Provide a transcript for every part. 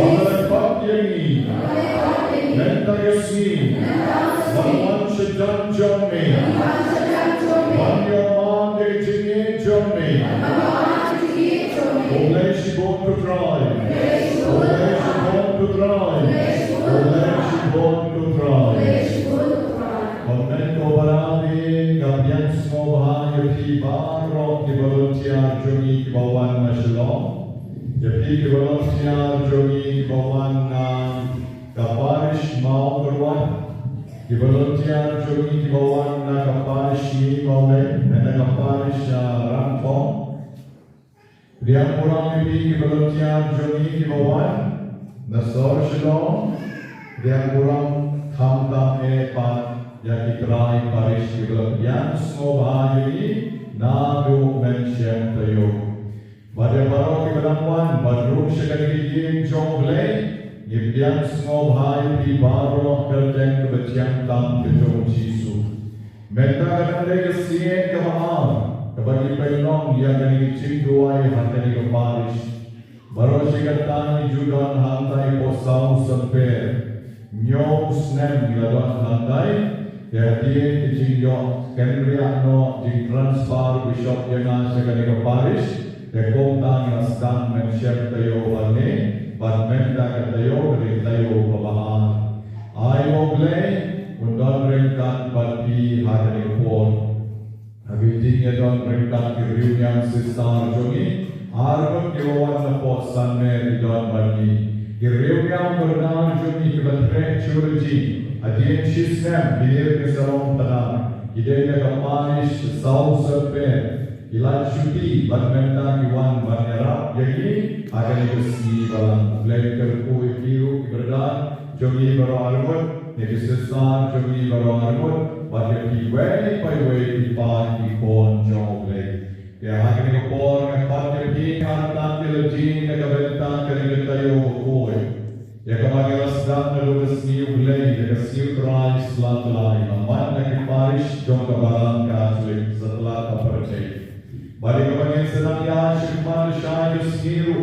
Mamalagpat yangi. Menta yasmi. Manwan shadam jommi. Manyamang ejinye jommi. Olay shibon kutray. Olay shibon kutray. Olay shibon kutray. Amen ko barami kapyan semua bahaya kiba roh di volunteer jogi kibawan masyallah. Jadi volunteer jogi kibawan ka Parish Wahlang. Di volunteer jogi kibawan ka Parish Wahlang dan ka Parish Rangpong. Dia kurang lebih volunteer jogi kibawan nasor shalom. Dia kurang khamda yang dikerai Parish Wahlang yang semua bahaya ini nado mention tayo. Pada baru kebenaran baru sekali yang jomble, yang semua bahaya di baru kerja kebencian tam kejom Yesus. Mereka akan legasi kemahal kepada penolong yang kini cintuai hati ke Parish. Baru sekali juga hantai posau sampai nyom snem lawan hantai. Ya dia kecilnya Kendria no di transfer bishop yang sekali ke Parish, ya kongtang yang sedang menshare tayo ane, badmenta katayo dari tayo babahan. Ayo play undang ringkat bagi hari pon. Habisnya don ringkat kiriu yang sistar jogi, arun kiwawan na posan me don bagi. Kiriu yang bernama jogi kebetulan churji. Adian Shisnam, Bilir Kesalom Tanam, Idea Kapanish, South Serpent, Ilan Shuti, Badmenta Kiwan Banera, Yagi, Aganisi Balang, Blaker Kui Kiru, Iberdan, Jogi Baro Armut, Nedisistan, Jogi Baro Armut, Badaki Way by Way, Pipan, Pipon, Jogle. Ya Hagani Kapor, Kapati, Hartan, Kilajin, Nagaventa, Karigatayo, Koi. Ya kemarin sedang melukas niu belai, ya kesiu terai selat lain. Aman nak Parish jom kebalan Katolik setelah kepercayaan. Bagi kemarin sedang ya shirman syai kesniru,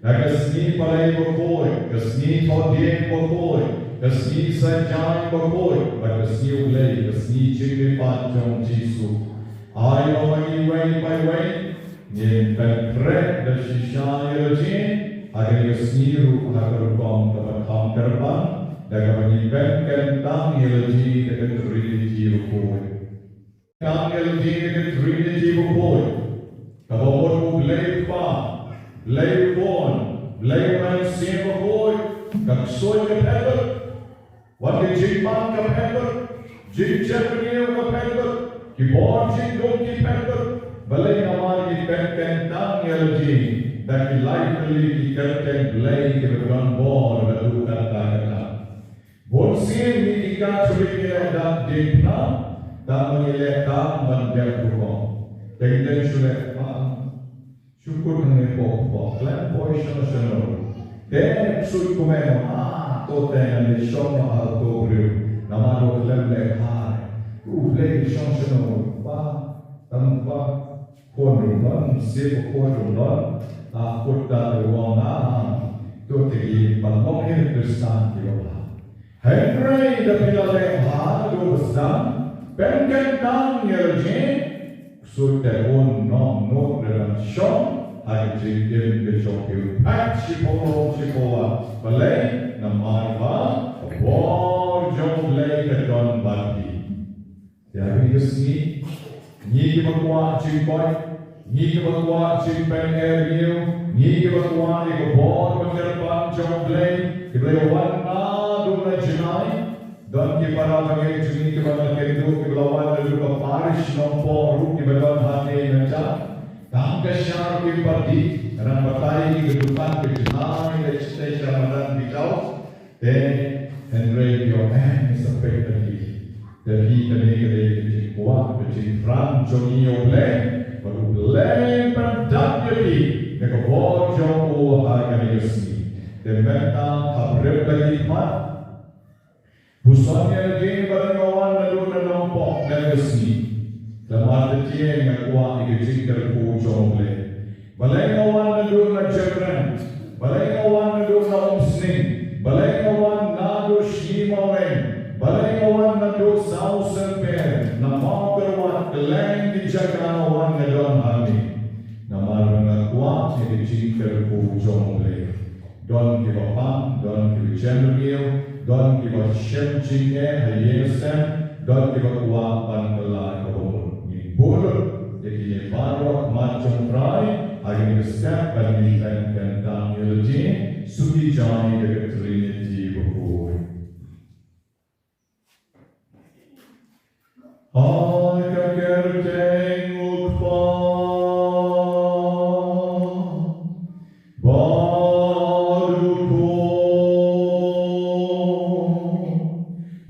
ya kesni palai berkoi, kesni todien berkoi, kesni sanjai berkoi, bagi kesni belai, kesni ciri pancong Yesus. Ayo bagi way by way, ni pentrek dan syai rejin. Agar seniru agar kong kebetulan terbang dan menyimpan tang elegi dengan religi rukun. Tang elegi dengan religi rukun. Kabur belai pon, belai manusia rukun. Kaksoy kepeber, waktu jiman kepeber, jincerniu kepeber, kibor jindong kepeber, belai nama menyimpan tang elegi. Dan likely dikerten belai kebetulan bor lalu kata-kata. Bonsin ni ikan suliknya dan dipna dan mengilekan menjatuhkan. Dan sulit syukur dengan pokok. Klan poison senor. Dan sud kumeno tote yang disong atau beriu. Nama lo klan lekar. Ulai disong senor. Tanpa konulan sip konulan. Aku dah berwarna tu tinggi balok ini bersama dia. Henry dah leha tu bersama pengen tang yerje sudah pun nom dalam shop hari jadi besok itu cipoa balai nama apa war jom balai kedon bagi. Jadi kesini ni berkuat cipoy. Ni kebetulan simpan air ni kebetulan ni kebor menerbang jombleng kebetulan dua jenai dan kepala bagai jenis kebetulan kedua kebetulan lalu ke Parish nombor kebetulan hati macam tangga syar kembali karena bertai kedudukan kejenai dan stage Ramadan bicau dan Henry Yohan sampai tadi kini kuat kecil Fran Johnny Obleng belai pendapati dengan bojong harga Yesus. Dan mereka kabrep lagi mat. Busanya lagi berkawan lalu melompok dan Yesus. Dalam arti yang kuat dikecilkan bojong le. Balai kawan lalu ngejebran, balai kawan lalu ngomong sausa pen na makarawat kaleng di jaganawan na don hami na marang kuat ni jingker ku jongle don kiba pam don kiba general don kiba shem jinge hayesen don kiba kuat pan kelai kabur ni bulu jadi baru macam fry hari step dan ni kan Daniel sudi jani dekat Trinity berkur. Hai kekerteng ukpa baruku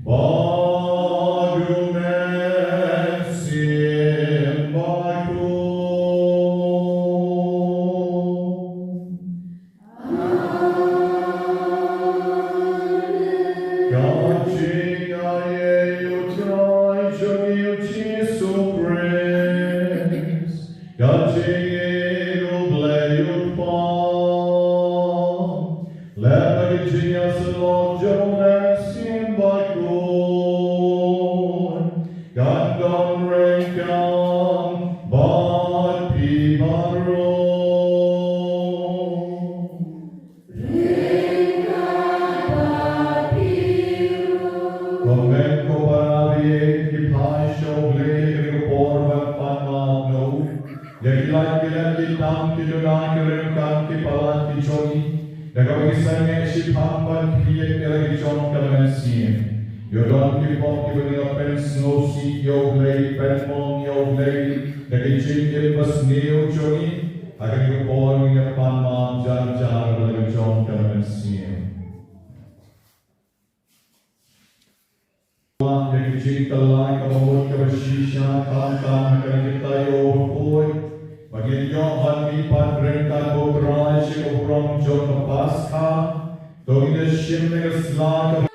baru mensim baku Gacing aye utrai jogi uci supres Gacing uble utpa Lepagi cinya selonjo mensim bakun Gandon rekan bati baru Convento paravi di pascio oblego porva panno Yagi lagi tanti donati rencanti palati giorni Daga wisane si pampan kiye lagi jon kalamesin Yo don ki pom ki bani pensno si yo glei penmon yo glei Daga jinge basneo joni Agar yo por ni panma jar lagi jon kalamesin Yang cinta lain kamu kebersisha kata akan kita yo koi bagi Yohan lipat renta berai sekurang jom pasca to ide shimne slaka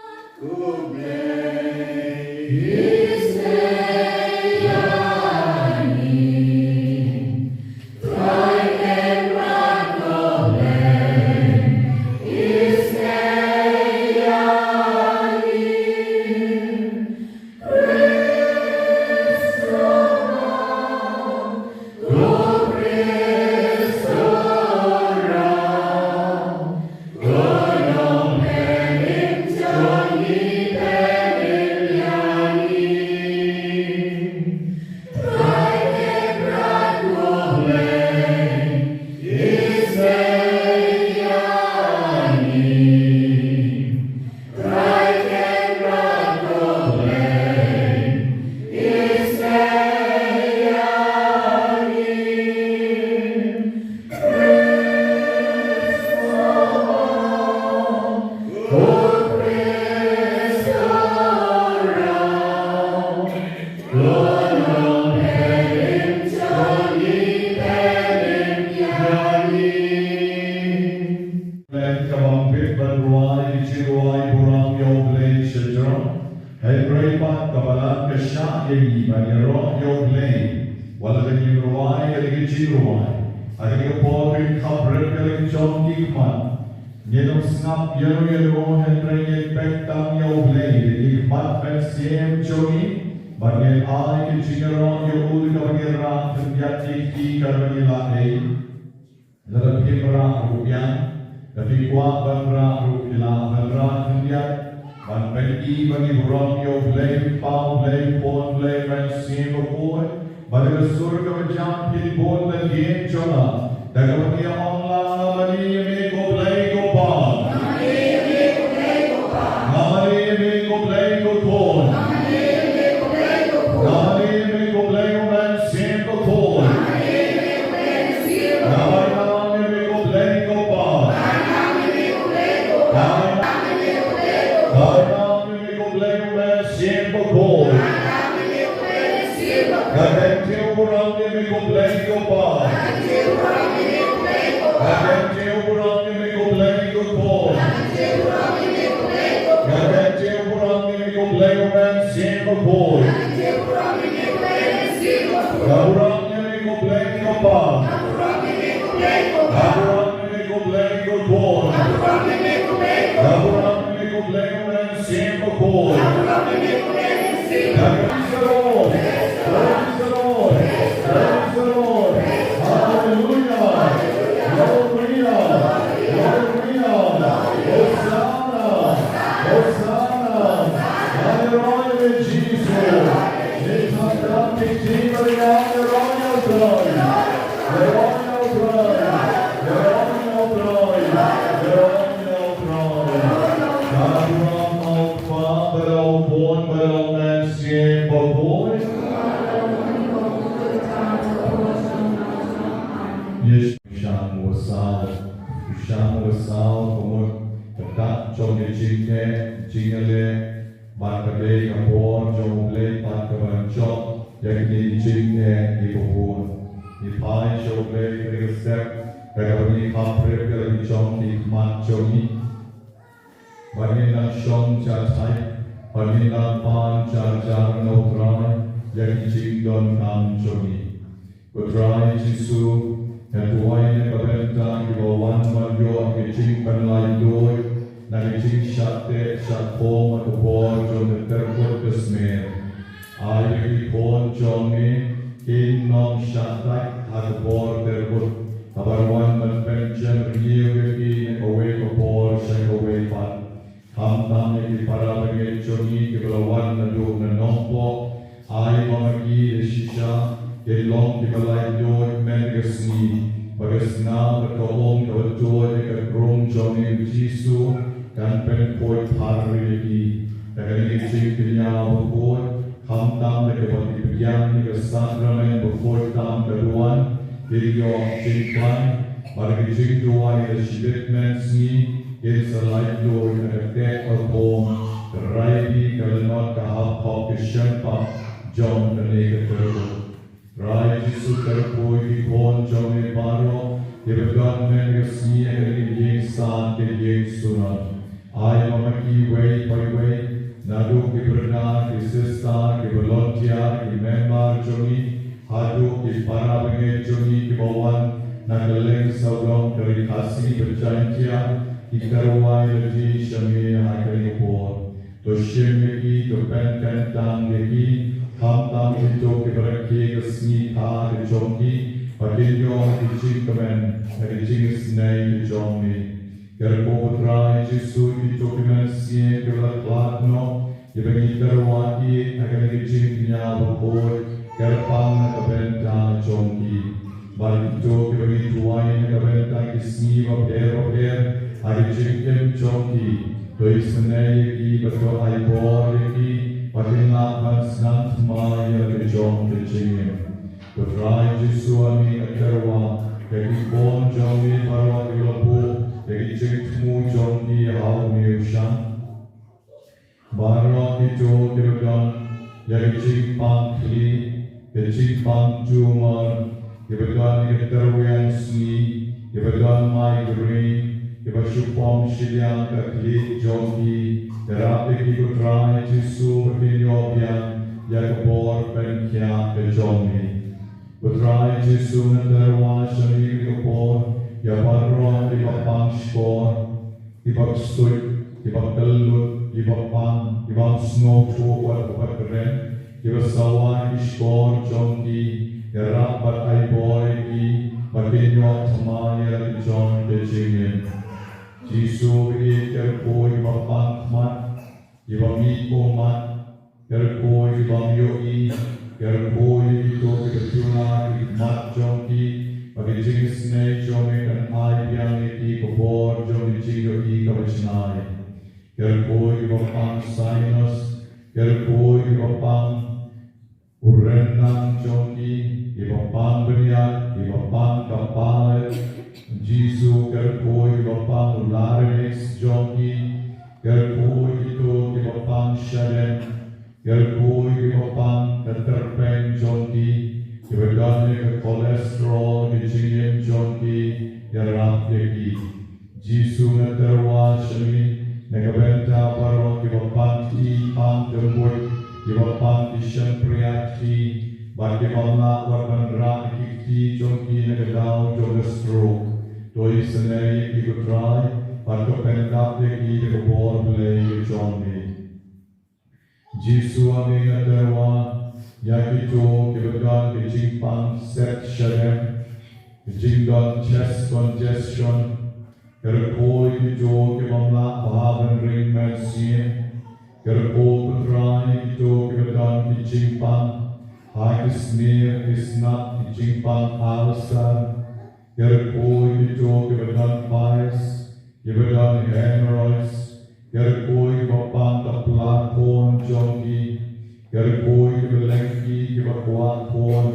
Jisu aming aterwa yakito kibagan kijingpang set shalem kijingdon chest congestion kerkoi kito kibamla pahaban ring mersin kerko kutrai kito kibagan kijingpang hakismir isnat kijingpang alsar kerkoi kito kibagan pies kibagan hemorrhoids kerkoi bapang kaplakon jongi kerkoi kibelengki kibakuakon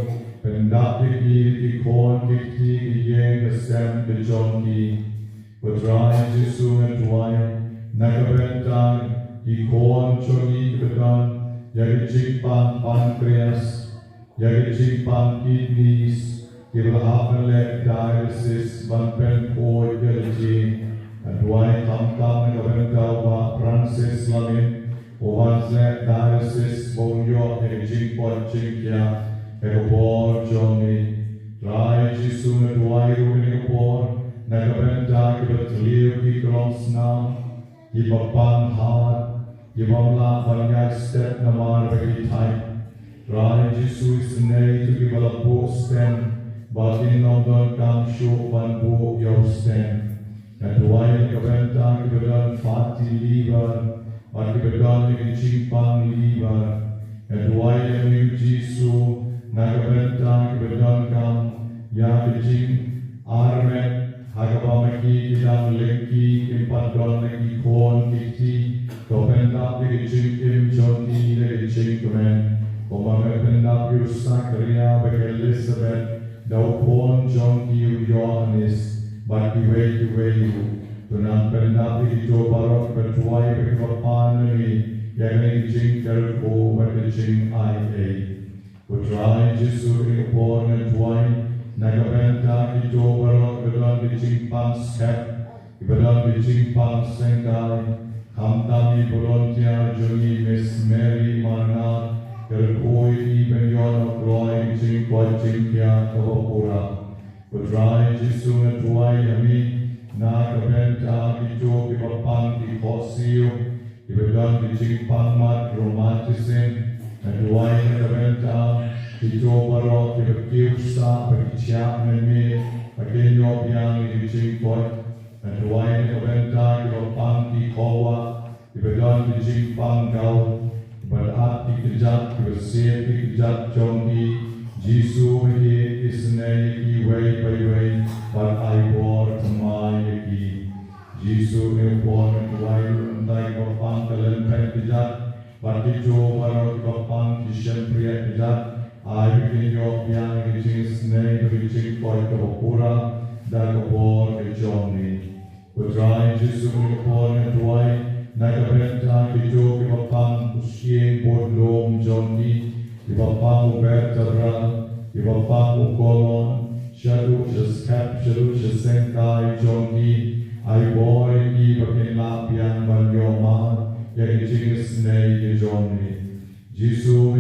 pendapiki kikon kikti kiyeng kesem kejongi Putrai Jesu ngetuai nakabentang kikon jongi kibedan jadi cipang pankreas jadi cipang kidneys kibelhapenlek dialysis banpen koi kerji Aduai tam-tam nakabentang Pak Francis Lamin Owanslet dialysis bongyo jingpot jingkya ekopor jongi Rai Jesu ngetuai rumin ekopor nakabentang kibetliu kikrong snam kibapang hat kibamla banyak step namar bagi type Rai Jesu isnei tu kibalapu stem batin nonton kam syuk banbu yaw stem Aduai nakabentang kibedan fatty liver kibedan kicimpang liver Aduai yang Jesu nakabentang kibedan kam yang kicing armet hagabamaki kidang lengki kimpadon lengki kon kiti kopendap kicing im jonti kicing kemen kopendap yusak ria bagi Elizabeth dau kon jonti Yohanes Bagi wei tunang pendap hijau barok bertuai berkepan ini yang jing kerko berjing IA putrai Jesu ingpon tuai nagabenta hijau barok berdan jing pang skep berdan jing pang sengkai kamtami volunteer jungi Miss Mary Marna kerkoi iben yon kroi jing koi jing kia kawapura Putrai Jesu ngetuai kami nakabenta hijau kibapang kikosiu kibedan kicingpang mat romantisin ngetuai nakabenta hijau barok kibekiusa berkiciak nemi baginyo yang kicingkot ngetuai nakabenta kibapang kikowa kibedan kicingpang gaul berat kikejat kibesir kikejat jongi Jesu he isnei ki way by way, but I bore to my ki. Jesu he born to way untai kapang kalen pekijat, but hijau baru kapang kishen priya kijat. I begin your piang kicing snei kicing koi kapura dan kapor kejoni. Putrai Jesu he born to way, nakabenta hijau kapang kusyeng bodlom joni. Ibapang vertebra, ibapang kolon, shadow skep, shadow sengkai jongi, I boy ki bakin lapian banyoma, yang jingis nei jongi. Jesu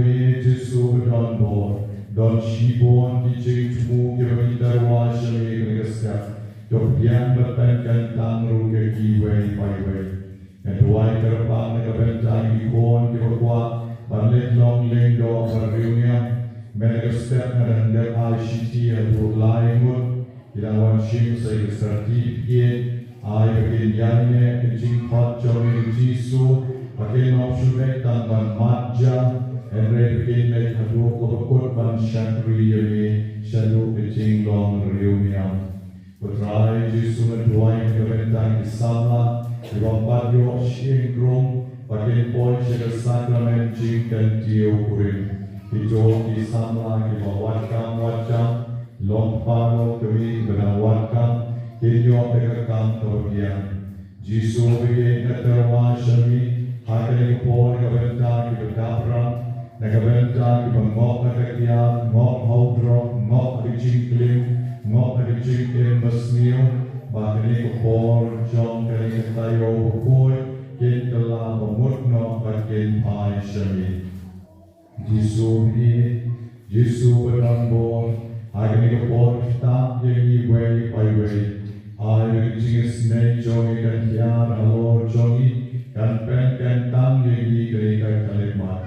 don bor, don shibon ki jing tumu ki bakin darwa shami kengeskap, dok pian berpenkan tangru ke ki way by way. And why terpang nakabentang ikon ki bakwa, Balik long lendo berdunia, mereka step merendah ICT atau lainut, ilawan shim saya sertifikat, ay bagian yannya kencing hot jomi Jesu, bagian opsumek tanpa matja, endre bagian mereka dua kopakut ban syakri yami, shalu kencing long reunion. Putrai Jesu menduai kebentan kisahlah, ibampat yo shingkrong. Bagian poin syarikat sakramen jingkan tiup kuring hijau disamlah dibawatkan wajah lompano kami benawatkan hijau dekatkan kebagian Jesu bagi neterwa syami hakani poin kebentar kebedapram kebentar kebengok kekian ngok haudrok ngok kecingklim ngok kecingklim besniu bagini kepor jong kali ketayo bukoi Kin telah memutno bagian pai syami. Jesu berambor, agni kepor kita yang way by way. Ay jingis nei jongi kan tiar alor jongi kan pen kan tam yang kiri kan kalimah.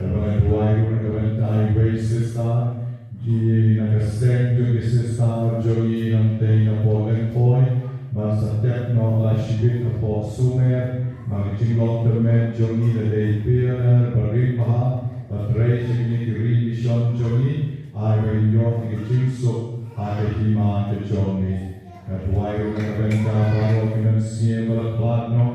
mga buhay ko nagkabantahay way sister, di nagaseng yung sister, jogi ng tayo na po lenpoy, masatep no lasibit na po sumer, mga jinglong termen jogi na day pianer, parimpaha, patray siya revision jogi, ay ngayon ng jingsok, ay hima at jogi. At buhay ko nagkabenta baro kinansiye malaklat no,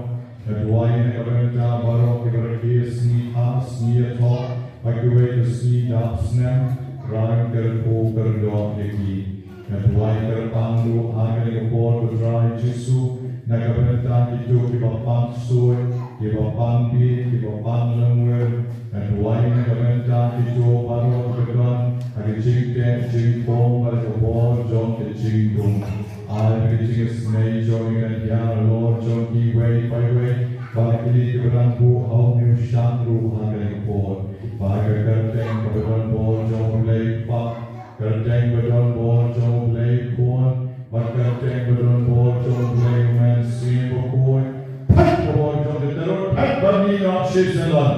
at buhay nagkabenta baro kibarakiyas ni has ni ato, pagkaway kas ni dapsnem, Rang terpo kerdok lagi, natuai terpangdu agar lekor bergerak Yesus, nakabenta itu kibapang suy, kibapang bi, kibapang lemur, natuai nakabenta itu baru bergerak, agar jingke jingpong berkebor jom ke jingdung, agar jingke senai jom dengan yang Lord jom kiway payway, bagi keberampu hau nyusang ruh agar lekor. Bagai kerteng kebetulan bol jom lay pak, kerteng kebetulan bol jom lay kuat, bagai kerteng kebetulan bol jom lay men siapa kuat, pat bol jom diteror, pat bani nak sesalan,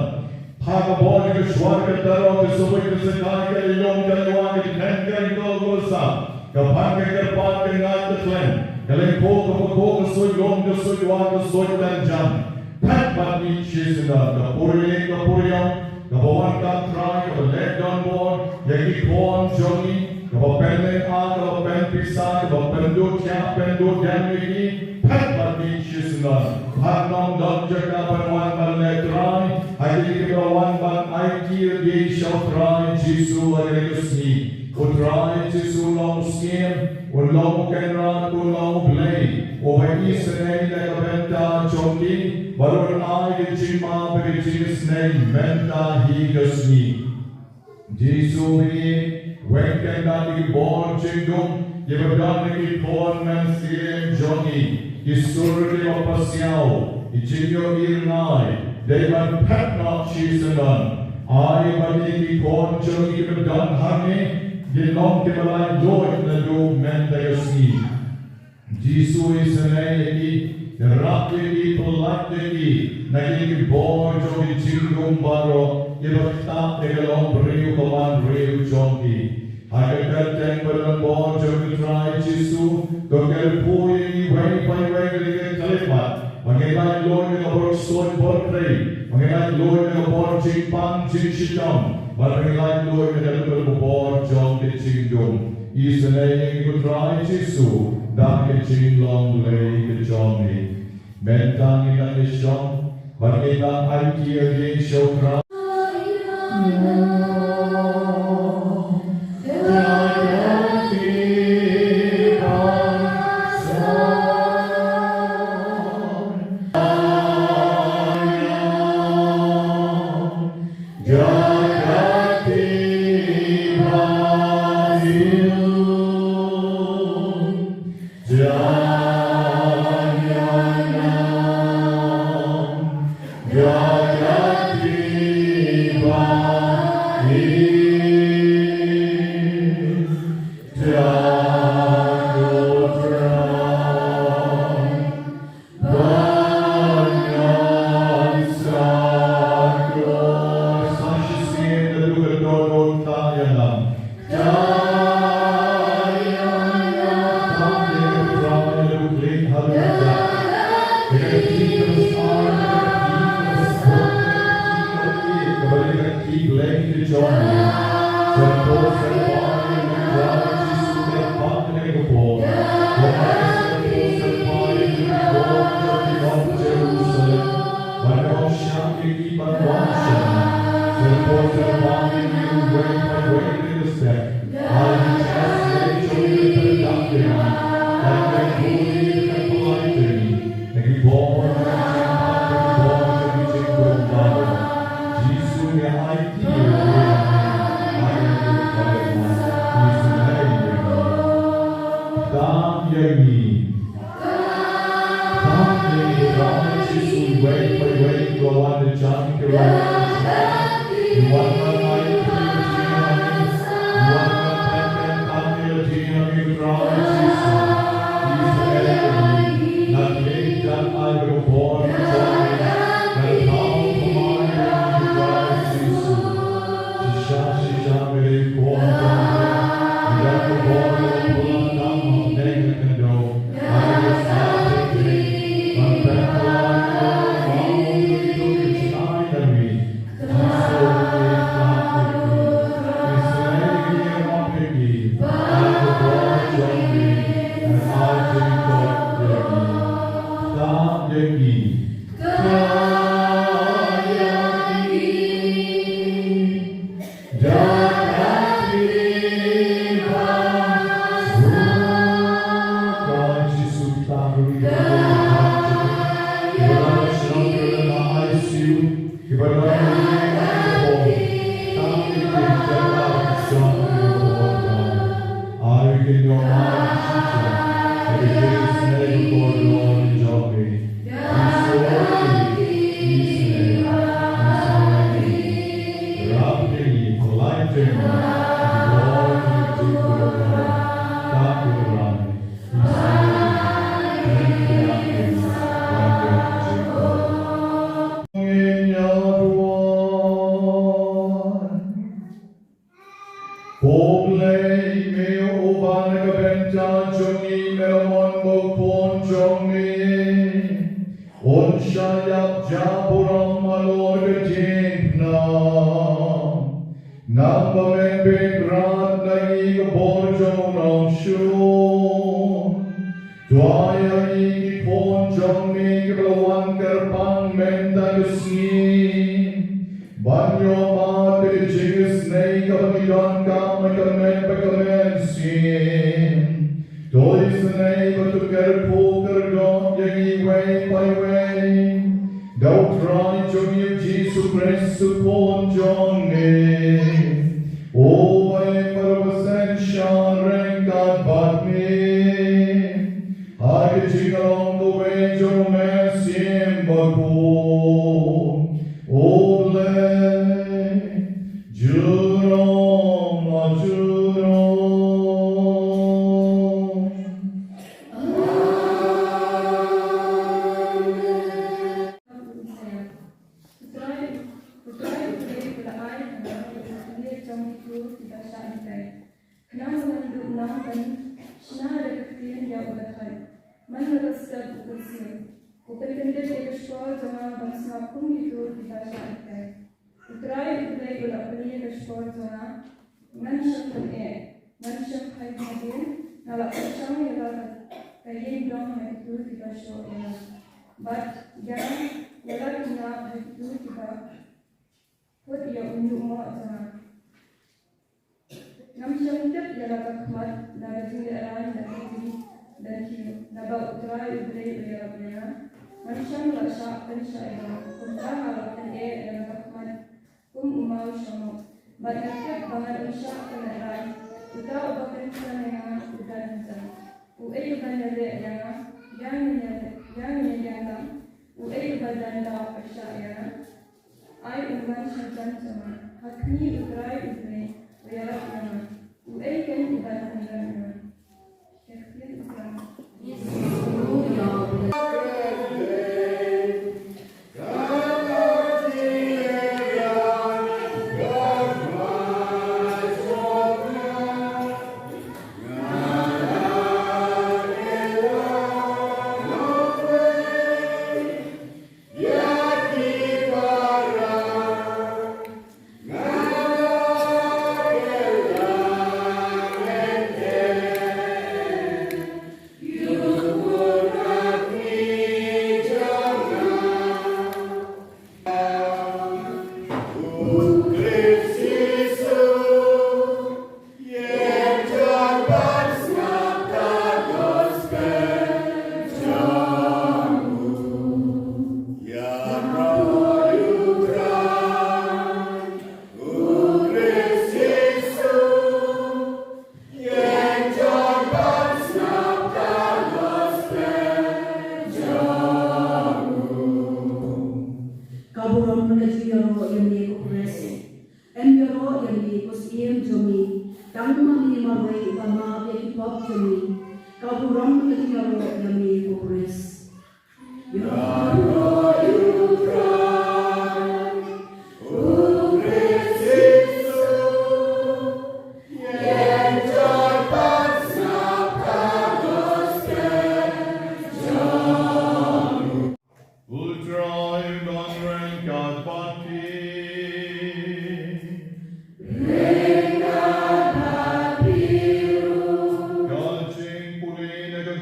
pak bol ke suar ke teror ke sebuah kesekai ke lelong ke luang ke tengker ke dosa, kapan ke kerpat ke ngat ke tlen, kelengko ke pekok ke sui long ke sui luang ke sui dan jam, pat bani sesalan, kapuriang. Kabawan kantrai, kabalet don bon, yaki pon jogi, kabapen a, kabapen pisa, kabapen do kya, pen do kya miki, pat pati shisna, pat nom don jaka panwan baletrai, adi kabawan ban aiki di shotrai, jisu agelusni, utrai jisu long skim, ulong kenra, ulong play, obagi senai lekabenta jogi. Baru ai jima berjis nei menta higasni. Jisu ini wengken dari bon cingdung, yeberdan ki pon men siem jongi, isur di opasiau, ijinyo irnai, devan petna chisanan. Ai bagi ki pon jongi yeberdan hangi, yenong kebalai joy na do menta higasni. Jisu isenai ki Rakti pelakti, nagi bor jogi cingdung baro, ibakta egalong beriu kawan beriu jogi. Agar kerteng berang bor jogi try Jisu, doger pui way by way dengan kalimat. Mengenai loy dengan bor soy portray, mengenai loy dengan bor jingpang jing shitom, mengenai loy dengan bor jogi cingdung. Isenai ikut try Jisu. Dan kecilong lay kejomi, mentang ikan isyong, berkita aiki agi syokra.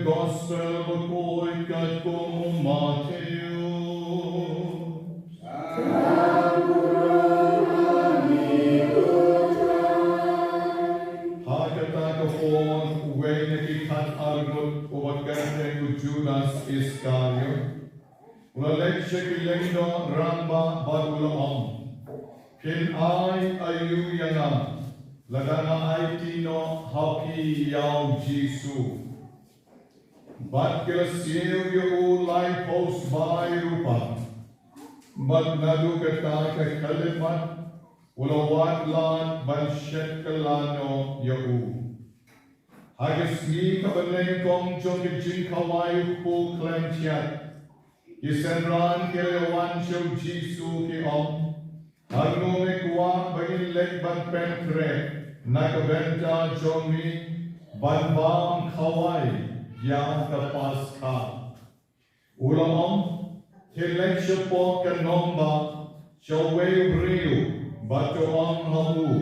Gospel, the Lord, God, Ulaleksha kilendo ramba bagulamam. Pin ai ayu yana. Ladana ai tino haki yao Jisu. But kilasiyo yu life post by rupa. But nadu kata ka kalimat. Ulawat lan banshet kalano yu. Hagismi kabaleng kong chong kijin kawayu po klemtiat. Isenran kelewan show Jisu ki om. Hagno me kuwa bagin leg ban penkre. Nakabenta chomi ban bam kawai yang kapas ka. Ulam om kilek shopo kanomba showe briu bato om hamu.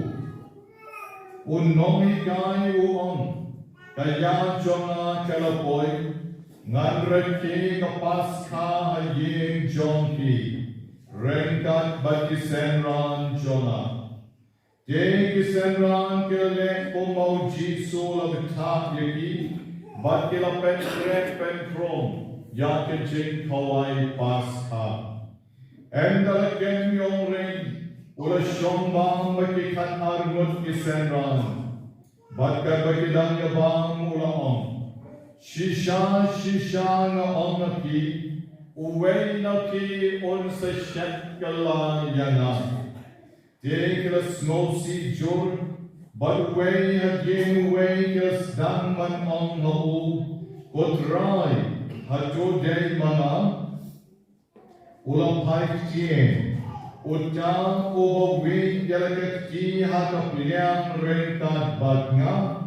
Unomi kai uom. Kaya jonga kalapoy, nganreki kapas ka haying jongki, rengkat bagi senran jonga. Te kisenran kelek pumau Jisu labitak yaki, bat kilapet krek penkrom, yakijing kawai pas ka. Endalaken yung ring, ula syombang bagi kan arnut kisenran. Batka bagidang yabang ulaong. Shisha na onaki. Uway na ki on sa shetkala yana. Take the snow sea jur. But way again way kas dangman on the u. Kutray. Hato day mana. Ulang paik tien. Utang ubawi jalagat ki hatapliang rengkat badnga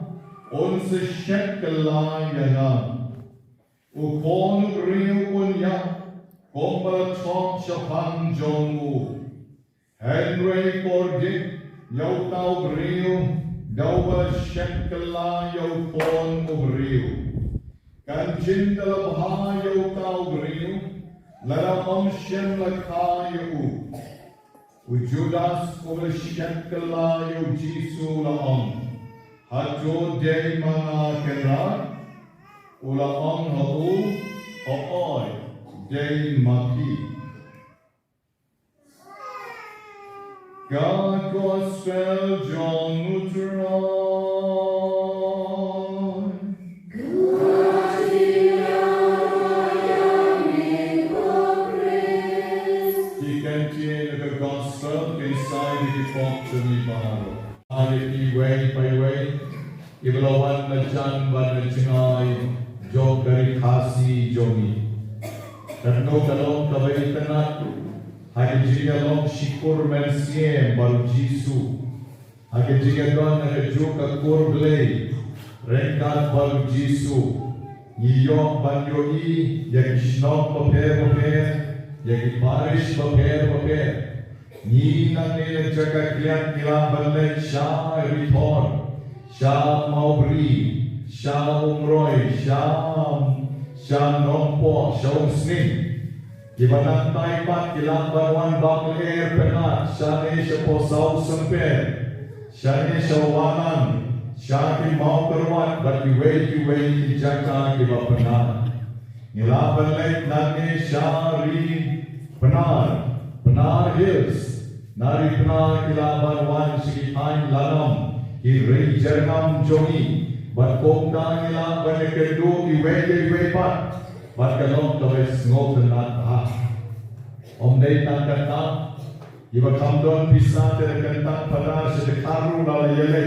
on se shekala yana. Ukon riu unya kombala chok shapang jongu. Henry kordik yaw tau riu dawal shekala yaw pon ubriu. Kanjin dalabha yaw tau riu laramam shem lakha yaw. Ujudas over shekala yu Jisu laong. Hajo day mga kera. Ulaong hau ooy day maki. God Gospel John Lutheran. Way by way, ibalawan na dyan ba na tsinay, jog dari kasi jogi. Katno kalong kabay tanat, hagijigalong shikur mensiem baru Jisu. Hagijigalong nakajuk akur blay, rengkat baru Jisu. Niyok banyoi, yagi shnok paper, yagi parish paper. Ni nane jaga kliat kila balai Shah Riton, Shah Maubri, Shah Umroy, Shah Nompo, Shah Sning. Ibanan taipat kila barwan bakal air penat, Shah ne Shapo Sau Semper, Shah ne Shawanan, Shah ki mau kerwat, bagi wei jaga kiba penat. Nila balai nane Shah Ri Penar Hills. Nari pernah kilaban wan segi ain lanam ki rei jernam jongi bat kongda kilaban kedu iwe pat bat kalong kawes ngoten ha om dei tan kata iba kamdon bisa ter kanta pada sedekaru la yele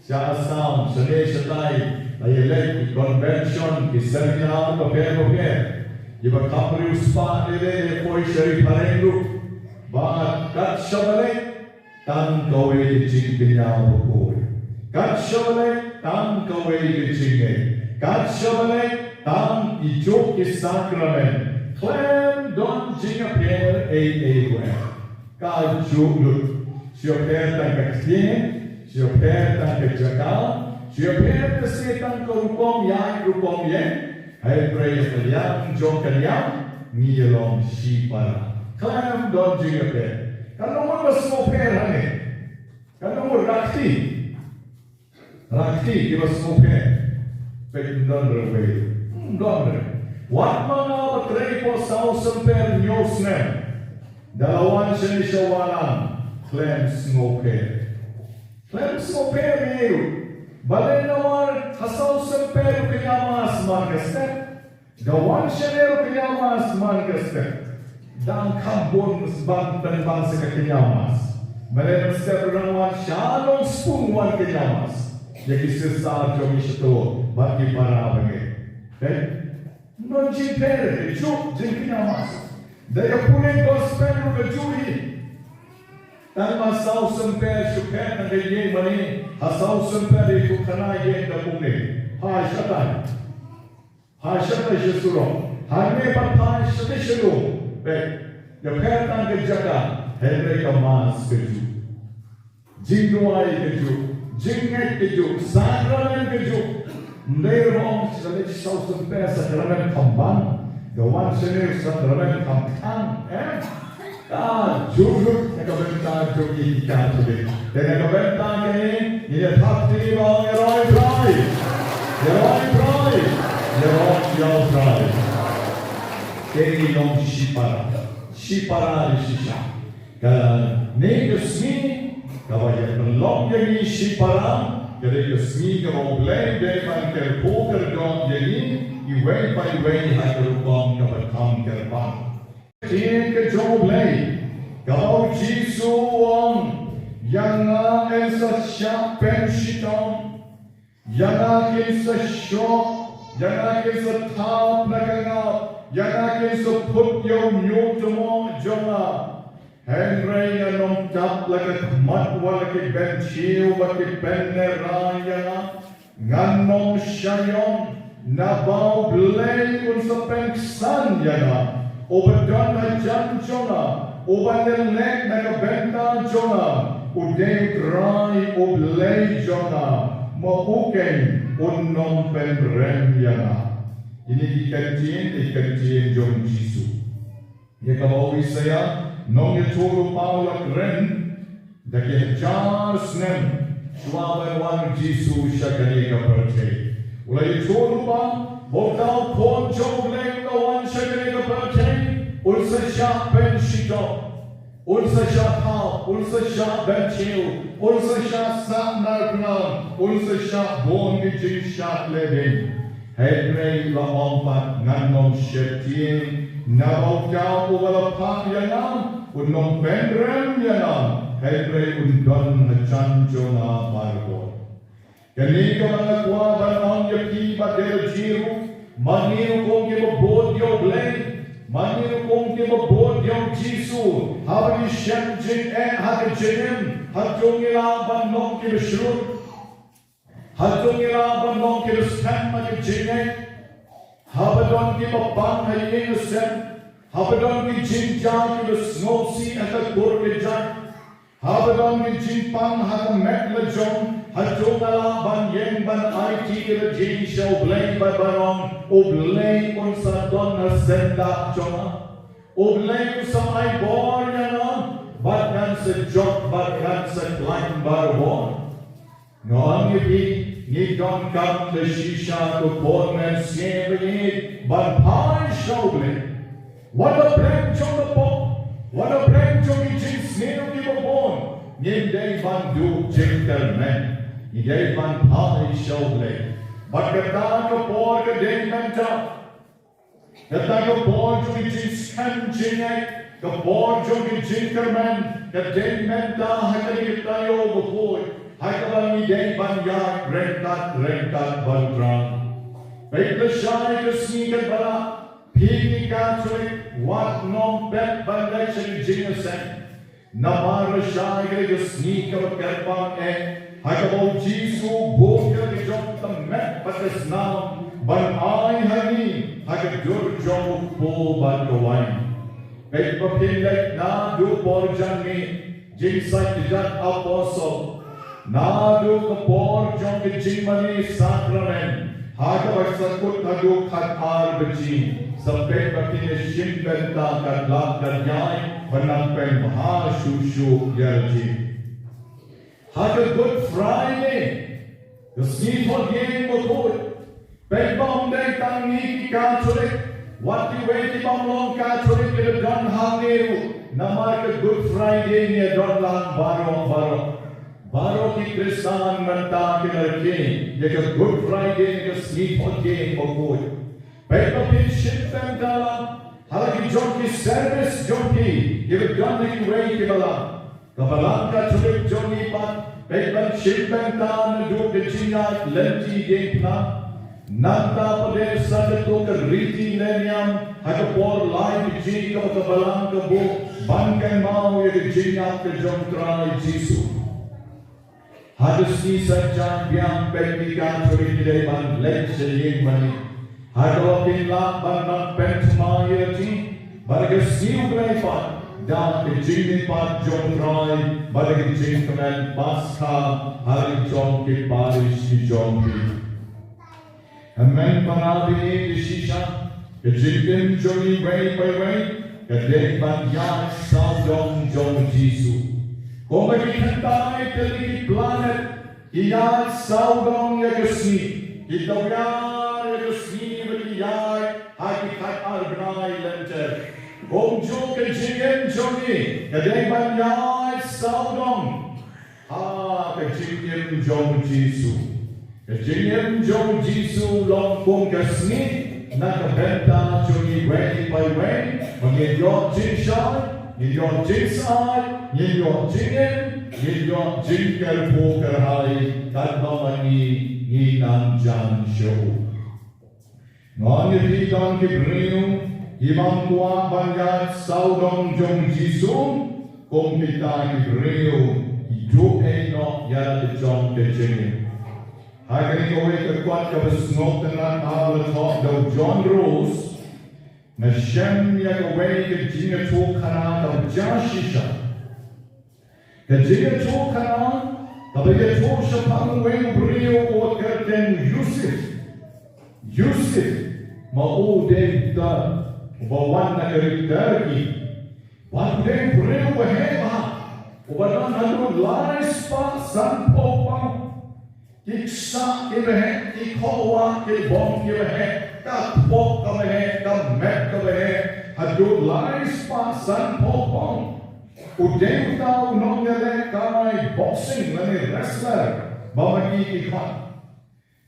sya asam sene setai la yele convention ki seminar paper iba kapri uspa dele koi shari parengu Bahat kat shabale tan kawe jing kinyaw bukoy. Kat shabale tan kawe jing. Kat shabale tan ijok ki sakramen. Clem don jing appear a. Ka juglut. Sio per tan kaktien, sio per tan kajaka, sio per tan korupom yen. Hai pray kalian jong kalian ngilong shipara. Clam dodging a pair. Kalau mau semua pair hane. Kalau mau rakti, kita semua pair. Pek dollar way, dollar. What mga patray po sa usamper news na dalawan siya ni siya walang claims ngoper. Claims ngoper niyo. Balay naman hasaw samper kaya mas markastet. Gawan siya niyo kaya mas markastet. Dang kambon bang sa kanya mas. Balay naman step naman shalom spungwan kanya mas. Jadi sesat kami situ bagi para bagi. Non jiper, juk jengkina mas. Daya punen gospel ke juri. Dan masau semper syukur dan ye mani hasau semper itu kana ye da punen. Ha syatan jesuro. Hane patai syati syuru. Baik. Ya pertan ke jaga hele ka mas ke ju. Jingduai ke ju. Jingai ke ju. Sakramen ke ju. Merong sila sa semper sa karamen kambang. Gawan sila sa karamen kambang. Jurut nakabenta jogi ikan tadi. Dan nakabenta ini hati bang Roy Fry. Ini long shipara di sisa. Kalau negesmi kawajan belong jadi shipara. Jadi kesmi keroblem dari banker poker dong jadi iway by way hadirupang kapatang kerpang. Tiang ke joblem kalau jisuang yang esa siapen shitom yang esa shok yang esa tap nagangap yang esa put yung nyutmo jona. Henry anong tap lagi mat walaki benchiu walaki peneraya nganong syayong nabaw blay unsa pengsan yana obadan na jan jona obadan lek nagabenta jona udeng dry oblay jona mauken unong penrem yana. Ini ikantin jong Jisu. Ya kabawi saya nong ituro Paula ren daki hajar snem suaban wan Jisu siya kaniga percay. Ulay ituro pa bogdaw kon jogleng kawan siya kaniga percay. Ulsa siya pen shitom. Ulsa siya tau. Ulsa siya benchiu. Ulsa siya sa narknan. Ulsa siya bon gijing siya levin. Hedrei la ompat nganong syetien. Nabaw kau wala pa yanam, unong pendrem yanam, hedre undon na chanjo na margo. Kanika mga kwaban ang yakiba del jiru, manino kong kimabodyo blay, manino kong kimabodyo Jisu, habang isyemjin hakajinim, hatong ilaban nong kimashrut, hatong ilaban nong kimaskan magajinay, Habadon ki mapang hayin sen, habadon ki jinjang ki snosi at kur ke jan, habadon ki jinpang hat met le jong, hatong ala ban yen ban IT ke le jin show blay by barong, oblay on sa don na senda jona, oblay sa ay bor yana, batkan sa jok batkan sa klein barbon. Noang ibi ni don kam le shisha ko pormen sieveni ban pai shoble. What a brand jong the pop, what a brand jong i jin sneo ki bon. Ni day ban du jinker men, ni day ban pai shoble. But kata ko por ke day menta, kata ko por jong i jin skan jinay, ko por jong i jinker men, ke day menta hakari tayo bukoy. Hai kabangi day banyak rengkat bantrang. Baik lesyai kesnikan bala, pigi katolik, wat nom bet Benediction jingasen. Namar lesyai kesnikan kerpang hai kabau Jisu boka kejok temet patas nam, ban ai hani, hai kedur jom po ban kawain. Baik papilek na du porjan ni, jingsai tidak apostle. Nadu kapor jong kejimani sakramen, haga waksakut nadu khatar beji, sampai bakine shin benta kadlak karyai, penampen maha shushu yarji. Haga Good Friday, the sweet for game of food, Bedbom day tangi katolik, What you wait Imam Long Catholic ke don hangiru nama ke Good Friday ni don lang baro ki Kristan menta ke lagi ye ke Good Friday ke sleep okay pokoi Paper pin shitom kala halagi jonki service jonki ye ke don ni wait ke bala Catholic jonki pat paper shitom kala do ke jinya lenti dengna Nanta pada satu ke riti nenyam ada por lain jika ke balang ke bu bangkai mau ye jinya ke jontrai Yesus. Hadis ni saja yang pertikan suri dari ban lekse yang mani. Hado pinla ban pentmaya ti bagi siu berapa dan jini pat jontrai bagi jini kemen pasca hari jom ke Parish di jompi. Amen panabini di sisa kejadian joni way by way kedai banyak saudong jong Yesus. Kau bagi hentai teliti planet ia saudong ya kesni kita ya kesni bagi ya hakikat arbnai lenter. Kau jo kejadian joni kedai banyak saudong kejadian jong Yesus. Kejadian jong Yesus long kong kasni nak bynta joni way by way mengiyor jinsai mengiyor jinsai mengiyor jinker pokerhai kadmani nginang jan show ngon yidang kibrinu imam tua banyak saudong jong Yesus kong kita kibrinu hidup eno ya jong kejadian Agar kau kuat kebesnok dengan hal talk do John Rose, nashem ya kau ke jinga tu kana kau jashisha. Ke jinga tu kana kau ke tu shapang weng brio o kerten Yusuf mau denta bawan nak keriki. Bandeng brio heba, ubadan halu lais pa sanpopang. Iksa ke behe, ikowa ke bom ke behe, kapok ke behe, kamek ke behe, hadut lais pasan popong. Udeng tau nongyale kai boxing lani wrestler, bawagi ikon.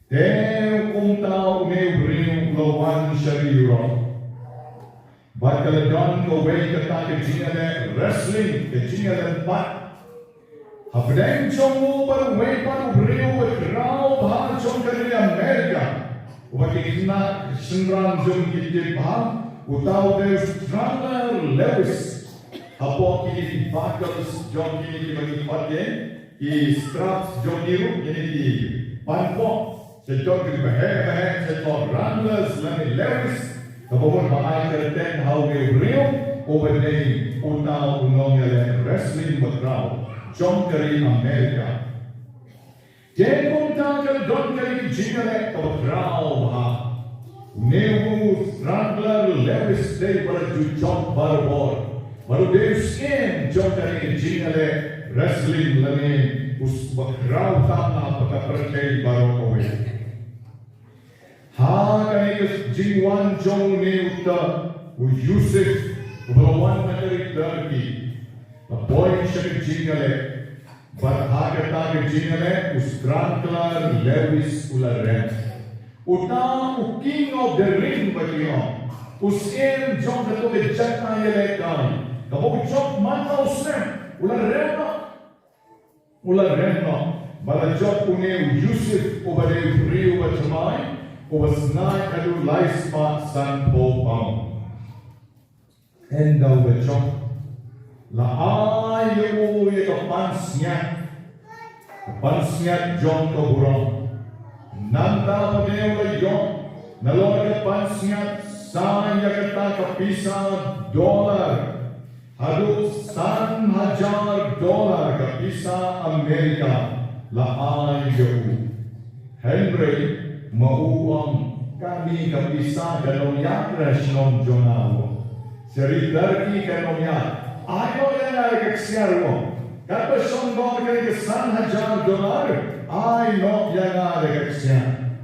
Teu tau bring lawan syariro. Bakal ko way kata ke jingale wrestling, ke jingale pat. Habdeng chongu par way par bring rao bahar chong dari Amerika. Ubaki kena senran jom kita bahar. Utau dari Strangler Lewis. Apa kini bakals jom kini bagi pakai. Ki straps jom niru kini di panpok. Sejauh kini bahaya sejauh Wranglers lagi Lewis. Kapapun bahaya kereten how we bring over day utau unong yang wrestling berkrau. Jom dari Amerika. Jepun tagal don kali jingale kabrao ha. Neu Strangler Lewis day baru jump barbor. Baru day skin jom dari jingale wrestling lani us bakrao tamna pakaperkai baru kowe. Ha kani jingwan jong neu ta Yusuf ubalawan nakari Turkey. Boy shari jingale. Berharga jingale Strangler Lewis ularen. Uta king of the ring bagiyo. Usim jom dato ke jatna yele kai. Kamu jom mana usem ularen no. Bala jom une Yusuf ubade free ubatamai ubasnai kadu lais pa san po pam. Enda ubajom. La ayu ye pansnya John keburang. Nanda padeo le John. Nalor ke pansnya saya kata kepisah dolar. Hadu $1,000 kepisah Amerika. La ayu. Henry mauang kami kepisah dalam yatra snom Jonawo. Seri darki kanomya. Ayo yang ada keksiarwo. Kata songong kali $1,000. Ayo yang ada keksiar.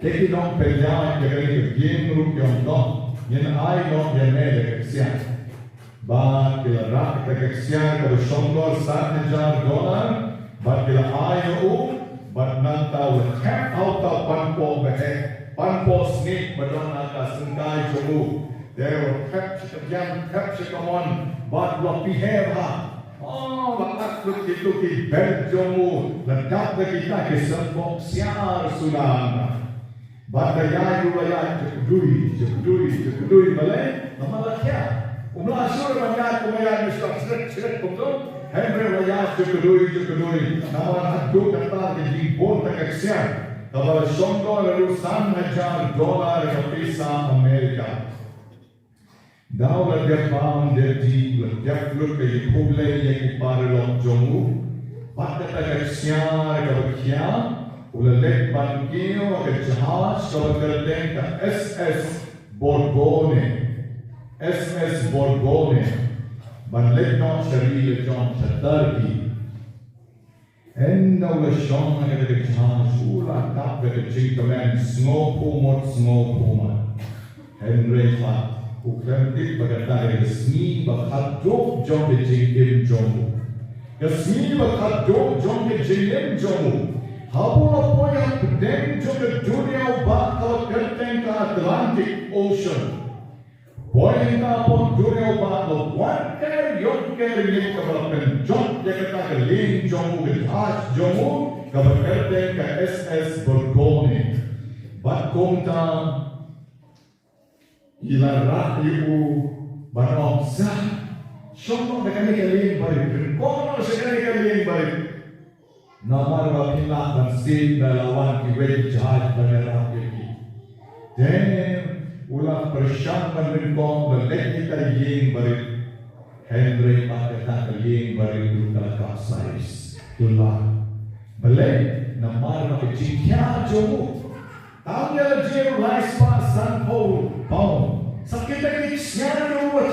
Keki dong pejam kali game group yang dong. Yan ay no yan Benediction. Ba kila rak Benediction ka shongor $7 ba kila ayo ba nanta wa tap out of panpo behe panpo snake ba don aka sungkai jomu. There were tap chikamon ba lo piheva. Oh, bakit luki-luki beljo mo, nagkat na kita kisambok siyar sulang. Badaya yuraya, cekudui, balay, namalakya. Umlasur mangat kumayan misal seret kumto, hemre waya cekudui, naman haddo kata kejibon takaksia. Kabal shongko lalu $100 kapisa Amerika. Now let them found their deep, let them look at the public yang iparelok jomu. Pada tagaksya kabakya, ulalek bangkio ke jahaz kabakerdeng ka SS Borbone, banlek no syariah John Turkey. And now the Sean and the jahaz ula tap ke cingkaman snow puma. Henry Fat. Ukrantik bagay resmi bakadok jom de jingim jomu. Resmi bakadok jom de jingim jomu. Habul apo yang pedeng jom de dunia bakal kerteng ka Atlantic Ocean. Boy ka apo dunia bakal wanker yonker lik kabalapen jom de kata keling jomu ke jahaz jomu kabal kerteng ka SS Borbone. Batkomta ilarah ibu barangsa, semua mereka kalian baik, kono sekali kalian baik. Namar wakilah dan sin lawan kiwet jahaz bandara ini. Dan ulah persyang menengkong belek kita yang baik. Henry pada kalian baik itu kalau kapsais. Itulah belek namar wakilah jomu. Tanggal jero laispa San Paul Paul. Sakit lagi siar rumah.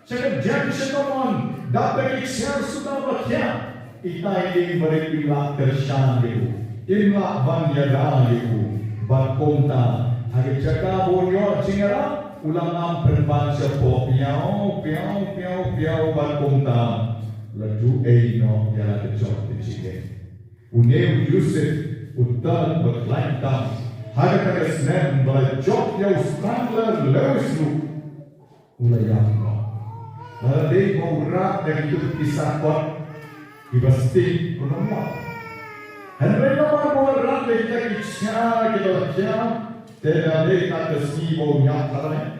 Sakit jadi sekamon. Dapat siar sudah berkia. Ita ini berilah tersyang itu. Imlah banjada itu. Berkonta. Hari jaga bonyo cingara. Ulang am perbaca po. Piau berkonta. Laju no jalan kecok di sini. Unew Yusuf utan berlantang. Harga kesenen berjok yang strangler leuslu ulayang no. Maladei mau rak dari itu kisah kot dibasti kunomwa. Henry nomor mau rak dari kisah kita baca tidak ada kata si mau nyata.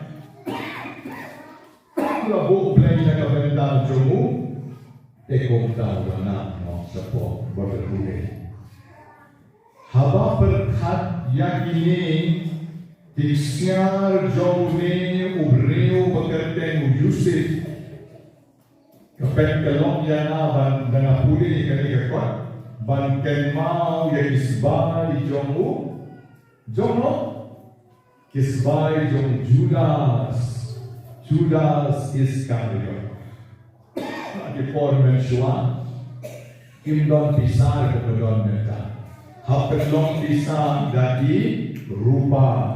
Kalau buku belajar kebenaran jomu, ekor tahu anak no sepo berbeda. Haba perkat yang ini diksiar jomne ubreo bekerteng Yusuf kapet kelong yana ban dengan puli kali kekuat ban kenmau yang isbai jomu kisbai jom Judas Iscariot di formen shua kimdon pisar kepadon mereka. Hapelong pisah dari rupa,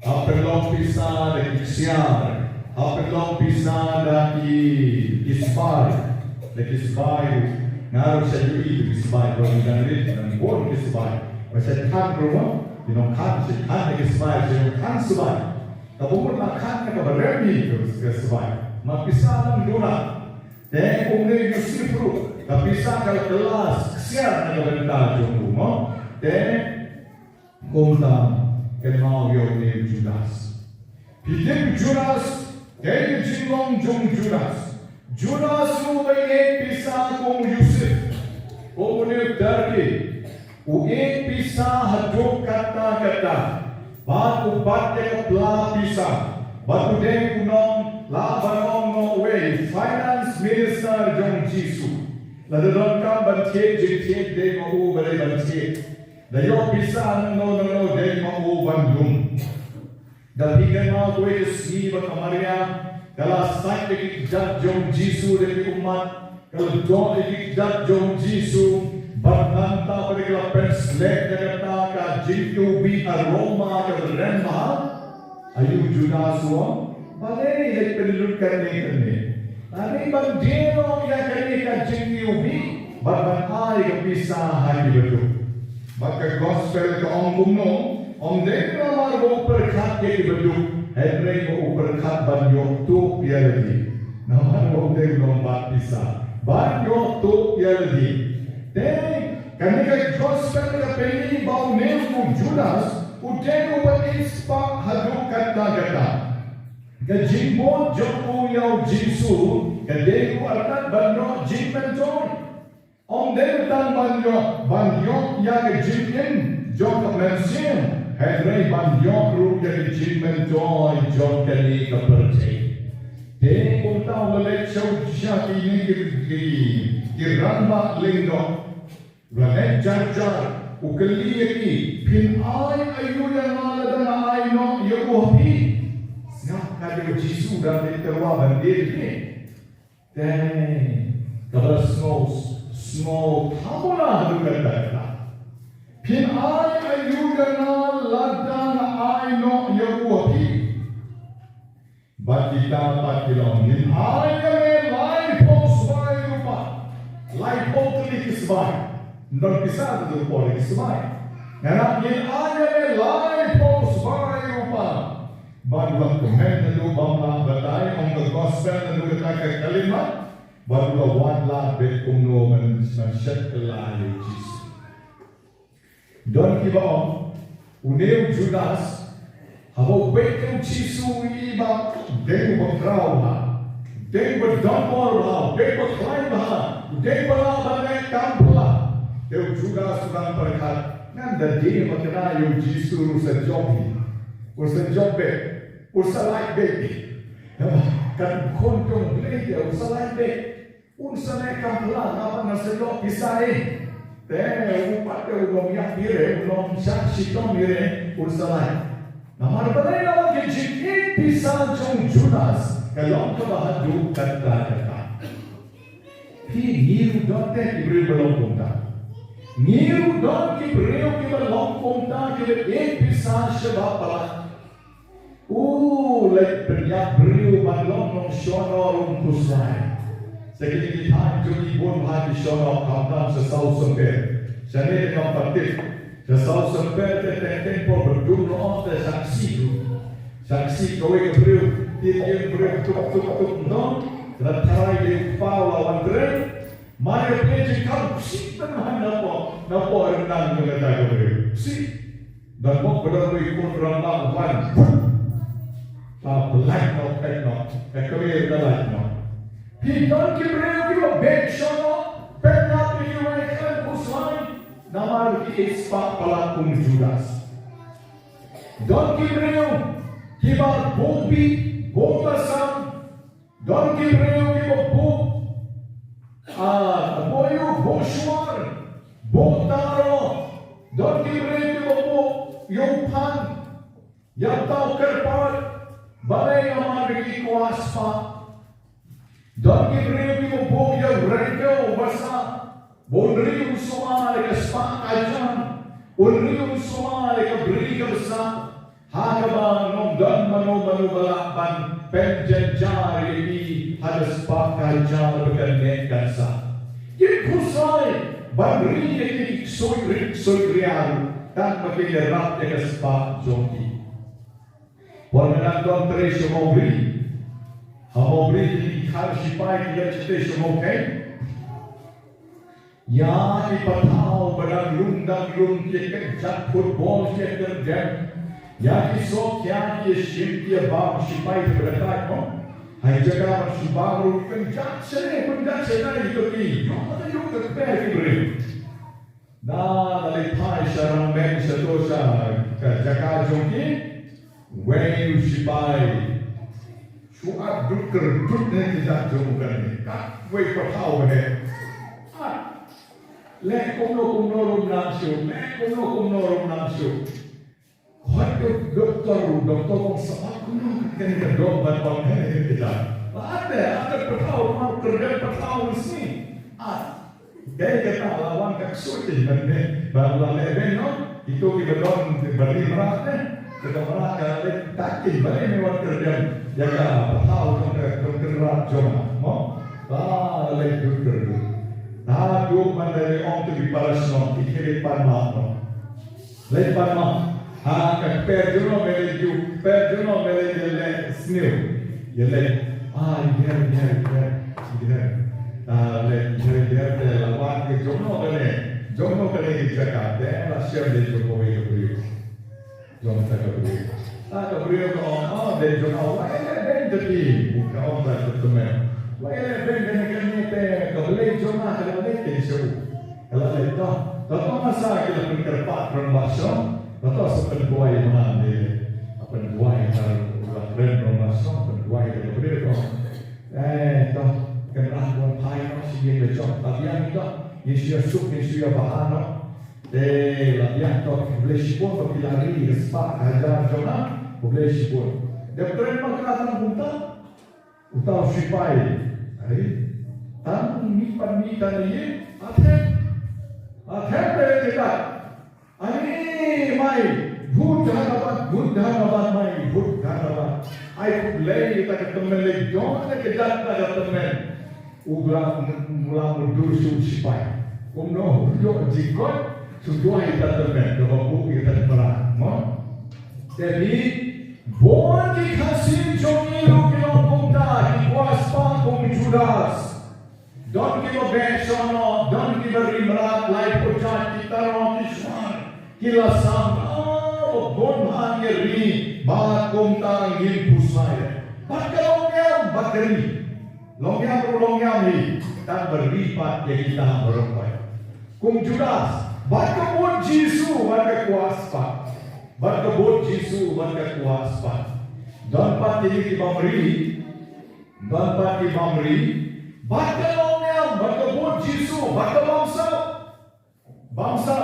hapelong pisah dari siar, hapelong pisah dari kisbai, ngaruh saya itu kisbai, kalau kita lihat dan buat kisbai, macam kan rumah, dinongkan sekan kisbai, dinongkan sebai, kabur makan kita berani kisbai, mak pisah dalam dua, dan umne Yusuf, kapisah kalau kelas siar kalau kita jumpa. Dan konta kenal yang ni Judas. Pijem Judas, dia jinglong jong Judas. Judas tu baik pisah kong Yusuf. Kemudian dari, uek pisah hadok kata-kata. Batu batek belah pisah. Batu deng kunong labanong no way. Finance Minister jong Jisu. Lalu rangkam bantik jintik deng mau beri bantik. Dayo pisah no dari mau Bandung. Dal hikan mau kue sini berkamaria. Kalau saya ikut jom Jisu dari umat, kalau don ikut jom Jisu, bernanta pada kelapen selek kata ka jinkubi aroma ke remah. Ayu Judas wong Palay ay penilun kani. Ani bandero yang kani kajing ubi, bagan ay kapisahan betul. Maka gospel ke om bumno, om dekna margo perkat ke betul. Henry mo perkat banyo tu pialadi. Naman mo dekna baptisa. Banyo tu pialadi. Then kani ka gospel ka peni bau nemu Judas, uteno ba ispa haduk kata. Kajimbo joku yau Jisu, kadeku arkat banyo jimenton. Om denutan banyo yang kejimin jok mensim. Henry banyo ru yang jimenton jok kali kepercay. Teng untau lelek show syaki ini kiramba linggo. Lelek jar ukeli yaki pin ayu yang ada dan ayu yakuhi. Kalau Yesus dah diterwa bandir ni, kalau snow, kamulah tu kata. Pin ayu dengan ladang ayu yakuhi. Batita patilong min ayu life osway rupa, life otli kisbay, non kisah tu boleh kisbay. Kerana min ayu life osway rupa. Barulah komen itu bangla batai on the gospel itu kata kalimat barulah wadlah bekumno mensyat kelali Yesus. Don kiba on uneu Judas habo bekum Yesus iba deu bakrauha deu berdamorha deu baklaimha deu balabane kampla deu Judas sedang berkat nanda dia makna yo Yesus sejobi sejobe Ursa like baby, kan kontong beli ursa like baby, ursa naik kampla, apa naselok pisai, upat ulam yang mire, ulam shitom mire, ursa like. Nama apa nama kejik pisah jong Judas, kalau kebahadu kata. Pi niru dot kibri belum punta, niru dot kibri belum punta kibri pisah sebab pala. Lek beriak beriu balong nong shono rum kusai. Sekali kita jadi pun hati shono kampam sesau sempet. Jadi dengan partif sesau sempet tempo berdua on te saksi kowe beriu dia beriu tuk non. Tertarai di pau lawan tren. Mari peji kau simpan napa renang mengenai beriu. Si dan kau berdua ikut renang wan. Light no, career the light no. He don't give you a big show, but not if you like a Muslim. Namar ki ispa palakum Judas. Don't give you kiba bobi, bombasam. Don't give you boyu, boshwar, botaro. Don't give you yopan, yatau kerpal. Balai nama bagi kuasa. Don't give review boya rengkel basa. Bonriu semua leka spak ajan. Bonriu semua leka beri kebesa. Hagaban nom dan manu balapan penjenjar ini ada spak ajan berkenek kansa. Jadi kusai bandri ini soy riaru dan bagi rat leka spak jongki. Walaupun terus memberi, memberi di hal sipai dia terus memberi. Ya di patau pada lundang kita football kita kerja. Ya di sokya di ship dia bab sipai berdekat mo. Hai jaga subaru penjat sene itu ni. Yang itu terperi beri. Dah dari Thai sarang bank setosa jaga jongki. When you shibai, suat duker dutne tidak jomkan ni. Kat way pertau ni. Lek kumno rum namsu. Doktor kong sebab kumno kini kedok batang ni kita. Ada pertau mau kerja pertau sini. Gaya kata lawan kaksuti bende baru leben no itu kita don beri merah ni. Kita merah kalau takin balik mewah kerja. jaga tahu kau kerat jom, mo, lagi dulu. Tahu mana dari orang tu di Parish Wahlang, ikhlas panah, lagi panah. Kan perjuno mele jele snew, jele le lawan ke jono kene di Jakarta, la share de jono beri. Jono tak beri. Tak beri ko de jono ben jadi buka orang tak temen. Ben kene te kole jono kalau le te show. Kalau le to masa kita berkerpat permasalahan, to sependuai mana de penduai kalau permasalahan penduai de beri ko. To kenapa pai no sih de jono tapi yang itu Yesus bahan, latihan tu boleh sipun, tapi lari sepak hajar jona boleh sipun. Dia keren makanan unta sipai, tan ni tan ni, beri dekat. Ani mai, Buddha mai. Ai boleh kita ketemu lagi, jangan kejat kita ketemu. Mula mundur sipai. Kumno yo jikot sudah kita temen kalau buku kita perang, jadi bon dikasih jomiru kilo punta ikuas panggung Judas, don kilo besono, don kilo rimrat lai pujat kita rotisman kila sama bon hanyeri bakum tanggil pusai, bakalongyam bakeri. Longyam ni tak berlipat yang kita berombai. Kum Judas, berkebut Yesus berkekuasa, berkebut Yesus berkekuasa. Dan pati bamri, berkelongyam berkebut Yesus bangsa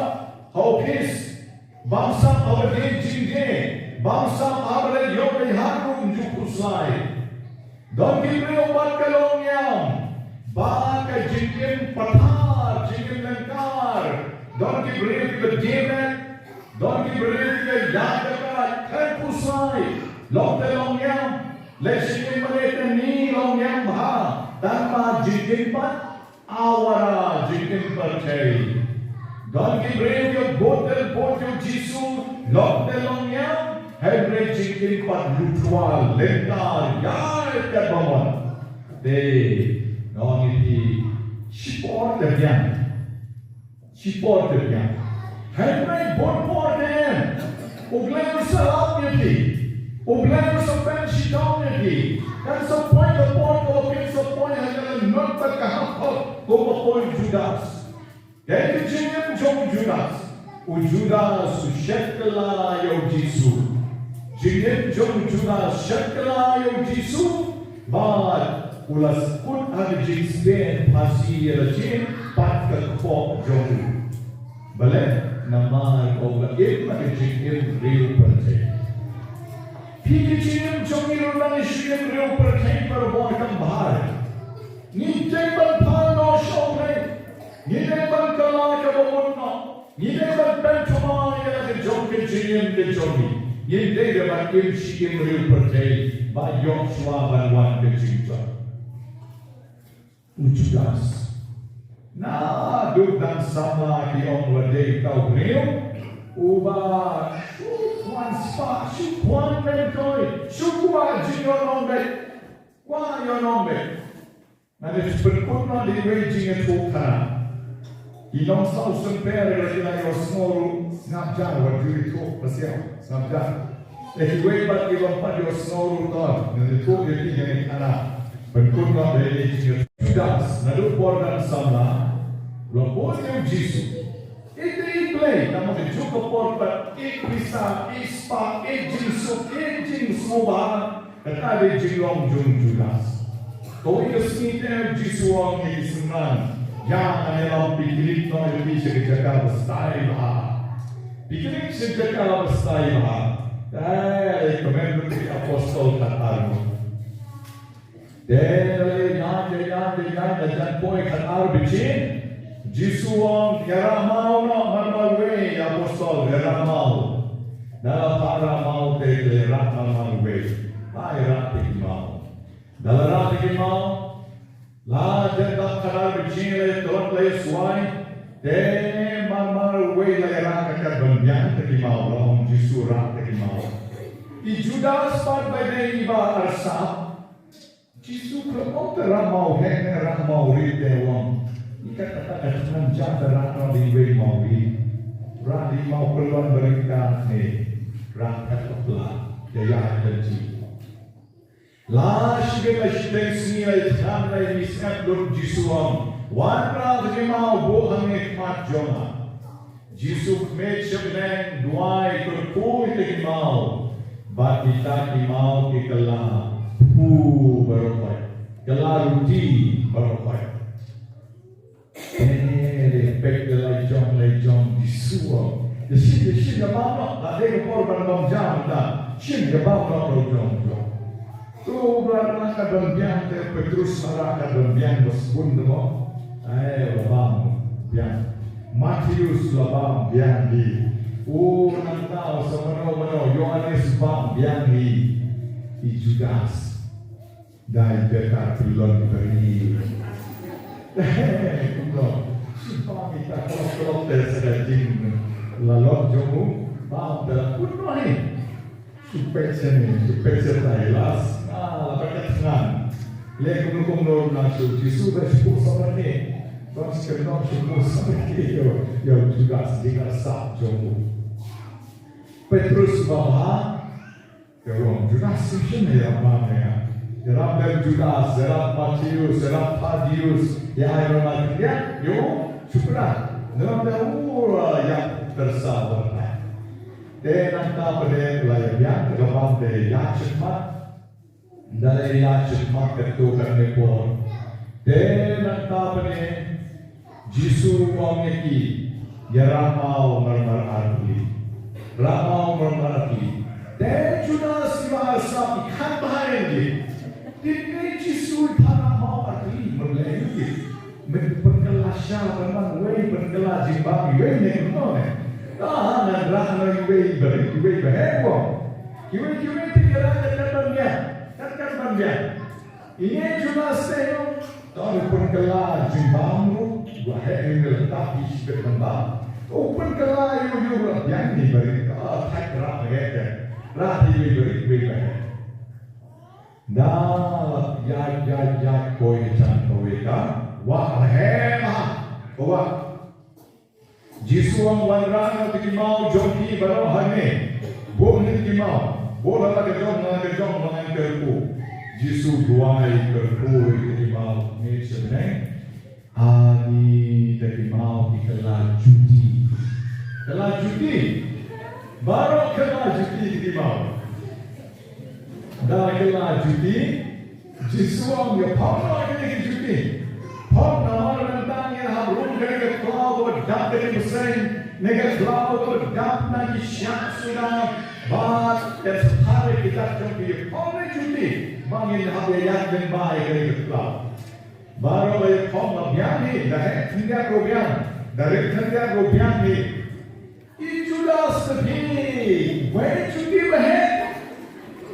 haukis, bangsa awalin jingge, bangsa awalin yogai harum jukuslai. Dan kita buat kalongyam, baka jingin pathar, jingin lengkar. Dan kita beri berjemet, dan kita beri yadakat, terpusai. Long kalongyam, lesingin mereka ni longyam bah, tanpa jingin pat awara jingin percaya. Dan kita beri botol Yesus, long kalongyam. Hebre jingin pat lutual, lentar, yai kat bawah. Nong ini sipor terjang. Hebre botpor dem. Uglai usaha ni, uglai usaha shitom ni. Kan sepoi kepor kalau sepoi hanya not terkahap kau Judas. Jadi jingin jom Judas. Judas syakla yo Yesus. Jingin jom Judas syakla yo Yesus. Bad ulas pun ada jingsben pasi rajin pat kepok jom. Boleh nama kau lagi mana jingin real percaya. Pigi jingin jom irulan jingin real percaya berbon kembar. Ni jengban pano shopre. Ni jengban kala kebunno. Ni jengban penchoma ni ada jom jingin de jomi. Ni jengban kim jingin real percaya. Bayok suaban wan kecita. Judas. Na dudang sama di orang wadai kau real. Uba wan spa wan mentoi. Sukwa jingon nombe. Kwa yon nombe. Nanti berkurna di Beijing itu kana. Ilong sausen pere lagi lagi osnoru snapjan waktu itu pasal snapjan. Ekiwe bat ilong pat osnoru tor. Nanti tu dia tinggal kana. Berkurna di Beijing. Judas nalu pordan sama. Lopor yang Yesus. Itu play. Namun juga pordan bisa ispa Yesus semua. Kata dia jilong jung Judas. Kau itu sendiri Yesus orang yang senang. Yang adalah piknik no lebih sejaga bestai bah. Piknik sejaga bestai bah. Kemarin di apostol kata. Dan boy kata bikin. Yesus orang keramau no marmai apostol keramau. Dalam paramau tegerak marmai. Hai rati mau. Dalam rati mau. La jangka kadar bercile telok lay suai. Te mamar way lay raka kadbanyan te mau long Jisu rati mau. I Judas part by the iba arsa. Jisu kelok teramau heng ramau rite wong. Kata-kata sengaja terang di way mau di. Rati mau keluar berikan ni. Raka kepala daya janji. Lash ke mashten sini itam lai miskat lor Jisuam. Wan rav ke mau bo hame mat joma. Jisu kmet shabneng duai kurkui te mau. Batita ki mau ke kala pu barokai. Kala ruti barokai. Respect lai jom Jisuam. Desi ya mau nak ada korban bom jam dah. Shin ya mau nak jom. Tu berada kadang-kadang Petrus marah kadang-kadang bersebut demo. Labam biang. Matius labam biang di. Nantau semano Yohanes bam biang di. Judas. Dai berkat pilon diberi. Kumlo. Sumpah kita kalau tersedajing lalok jomu bam dalam kumlo ni. Supaya saya las. Pakai senang. Lek kumlo langsung Jisu bersepuluh sama ni. Bang sekarang sepuluh sama ni. Yang juga sedikit sah jomu. Petrus bawa. Kalau Judas sih yang mana ya? Dalam Judas, dalam Matius, dalam Thaddeus, yang orang dia, yo syukurlah. Dalam yang tersabar. Dan anda pada pelayan dalam daya cemat. Dari yang cemat ketukan nepor. Dan anda pada Jisu wangeki. Ya ramau mermar arti. Ramau mermar arti. Dan Judas bahasa ikan bahaya ni. Ini Jisu tanah mau arti merlewati. Berkelasya memang way berkelas jimbang way ni mana? Nak rahman way berhebo. Kiwe tiada kata bangnya. Ini cuma seno. Tahu berkelas jimbangmu. Wahai letak di sebelah. Open kelas you yang ni beri. Tak rah mereka. Rah di beri. Dah ya koi can koi ka. Wah hemat. Wah. Jisu ang wanrang at mau jomki baro hane. Bo ni mau. Bo la ka jom mga kerku. Jisu duai kerku ni mau ni sebenarnya. Ani dari mau dikelar judi. Kelar judi. Baru kelar judi di mau. Dah kelar judi. Jisu ang ya pamna ni judi. Pamna orang tanya harum dari cloud dap dari mesin. Nega cloud dap nagi syak sudah. Bas dan sehari kita jumpa pamna judi. Bangin habayat dan baik dari cloud. Baru oleh pom biang ni, dari tengah gobiang ni. Itulah sedih. Wei cuti behet,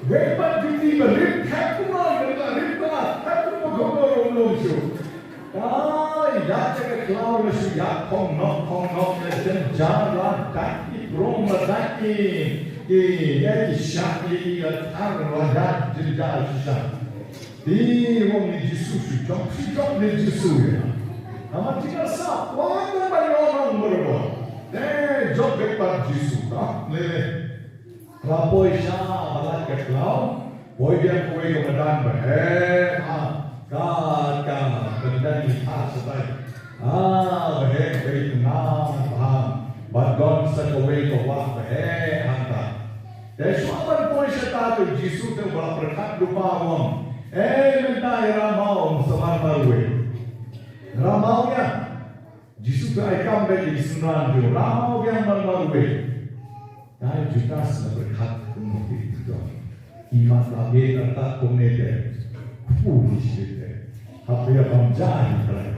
wei pat cuti berit. Tak kumar berita, tak kumar gomor su. Dah jaga keluar su ya pom nok dan jalan kaki rom lagi. Ini syaki tar wadah jejak susah. Di wong ni Jisu syukur ni Jisu ya. Amat jika sah, wah banyak orang berbuat. Job bepat Jisu tak? Lapoi syah malah ketlau, boy dia kue kemudian behe, kan kemudian kita sebaik, behe tenang paham, badon sekawai kawah behe hantar. Suapan boy syah tu Jisu tu berkat lupa wong. Mentai ramau semar marwe. Ramaunya Jisu aikam bagi senang jo. Ramau yang marwe. Dai Judas berkat kumti itu. Iman lagi tertak kumete. Foolish itu. Apa yang bangsa ini?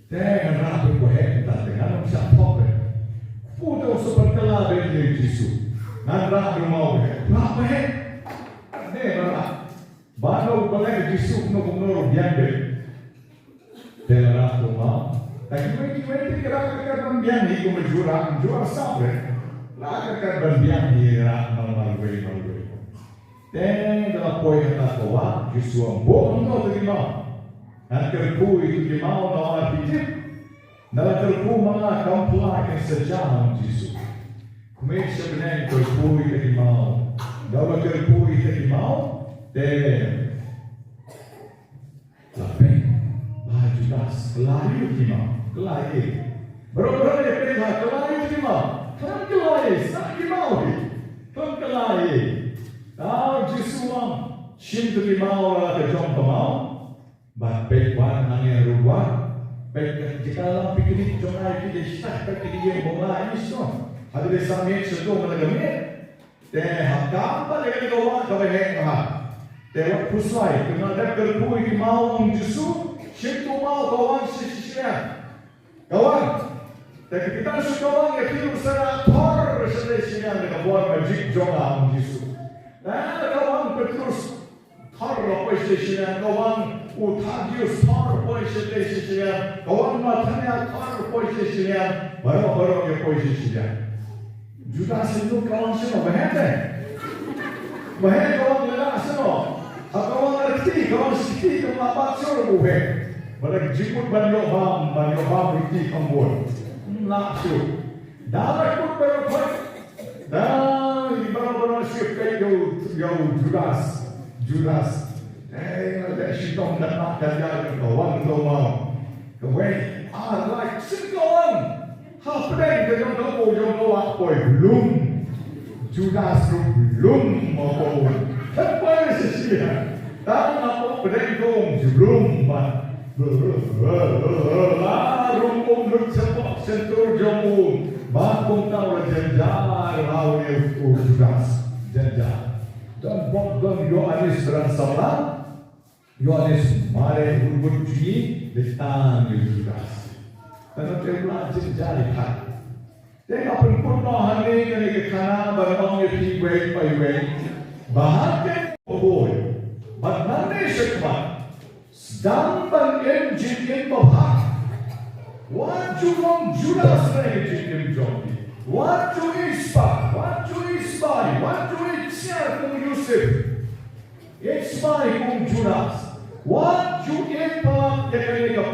Dengan rapi kohen tak dengan siapa? Foto seperti lah bagi Jisu. Nan rapi mau. Rapi. mana. Baru balai Yesus no kumno biang Tela rumah. Tapi kita kira biang ni kumjura sabre. Lah kan biang ni ra malwe. Ten dalam poin kata kawan Yesus ambon no terima. Nak kerpu itu terima no artikel. Dalam kerpu mana comply sejam Yesus. Kumai sebenarnya kerpu itu terima. Dalam kerpu itu terima. Ten. Tapi Judas, kelari ultima, kelari. Berapa dia pergi kelari ultima? Kan kelari, sakit mau. Kan kelari. Tahu Jesuam, cinta lima orang kejom pemau. Bapak wan angin ruang. Bapak jika dalam pikir jongai kita start pikir dia bola ini semua. Ada di sana sedang menegakkan. Teh hakam balik ke bawah kau hengah. Teh pusai, kena ada kerpu ini mau Jesu. Shitom mau kawan sisian. Kawan, tapi kita sukawan yang hidup secara thor sisian dengan buat magic jonga Yesus. Nah, kawan Petrus thor apa sisian, kawan Utadius thor apa sisian, kawan Matanya thor apa sisian, baru yang apa sisian. Judas itu kawan semua bahaya. Bahaya kawan lelah semua. Kawan arti, kawan sikit, kawan apa suruh buhe. Pada jemput banyak berhenti kambun. Langsung. Dah ikut berapa? Dah ibarat siapa yang Judas. Ada shitom dan nak jaga kawan mau. Kawan, like sekawan. Hampir dengan kamu yang awak belum. Judas belum mau. Apa sesian? Dah nak berengkong belum. Rumpung bersepak sentur jamu, bakung kau jenjar lawan Judas jenjar. Dan bogdan Yohanes beransalah, Yohanes mare berbuji detan Judas. Karena telah jenjar ikat. Tengah perpuluhan ini kena kena barang yang tiwai. Bahagian boy, bahagian sekmat. Dampan engine in Baha. What you want Judas engine in Johnny? What you inspire? What you inspire? What you inspire from Yusuf? Inspire from Judas. What you impact the Kalika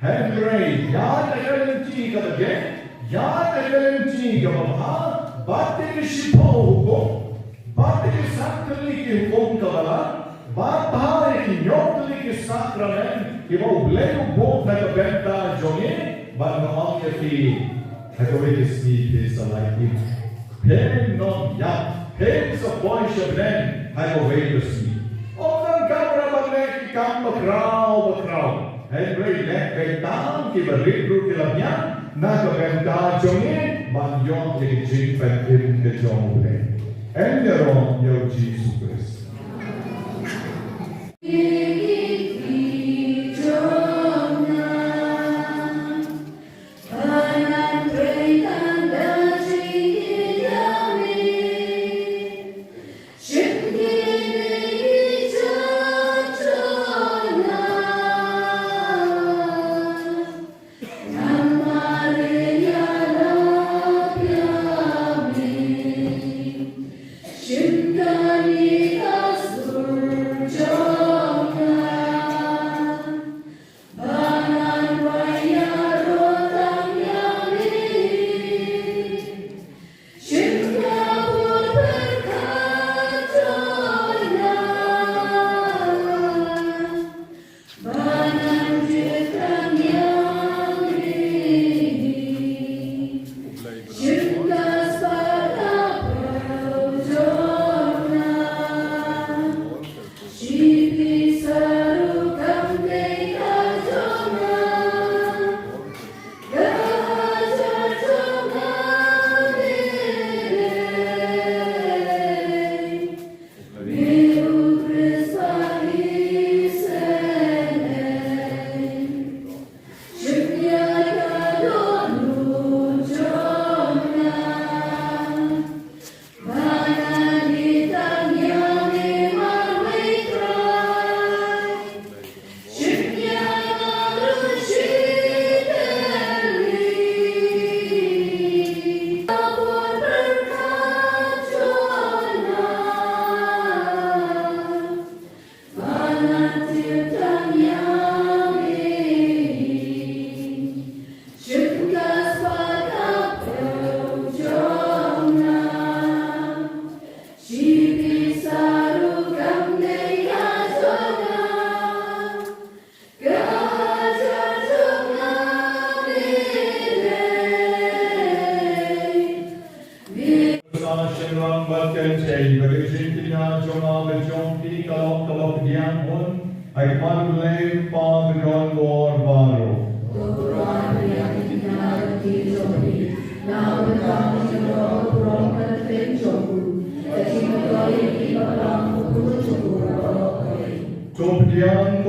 Henry, Yard the guarantee of again. Yard the guarantee of Baha. But the shitom, but the sacrament of Kabbalah. Bapak ini nyokli ke sakramen, kita boleh buat nak bynta jonge, baru orang yang agak sih selain pen non ya, pen sebuah sebelum agak sih. Orang kamera balik kamera berkerau, Henry lek bynta kita ribu kilabnya, nak bynta jonge, banyak yang jingkat ke jonge. Enggak yang Yesus Kristus. Shimdani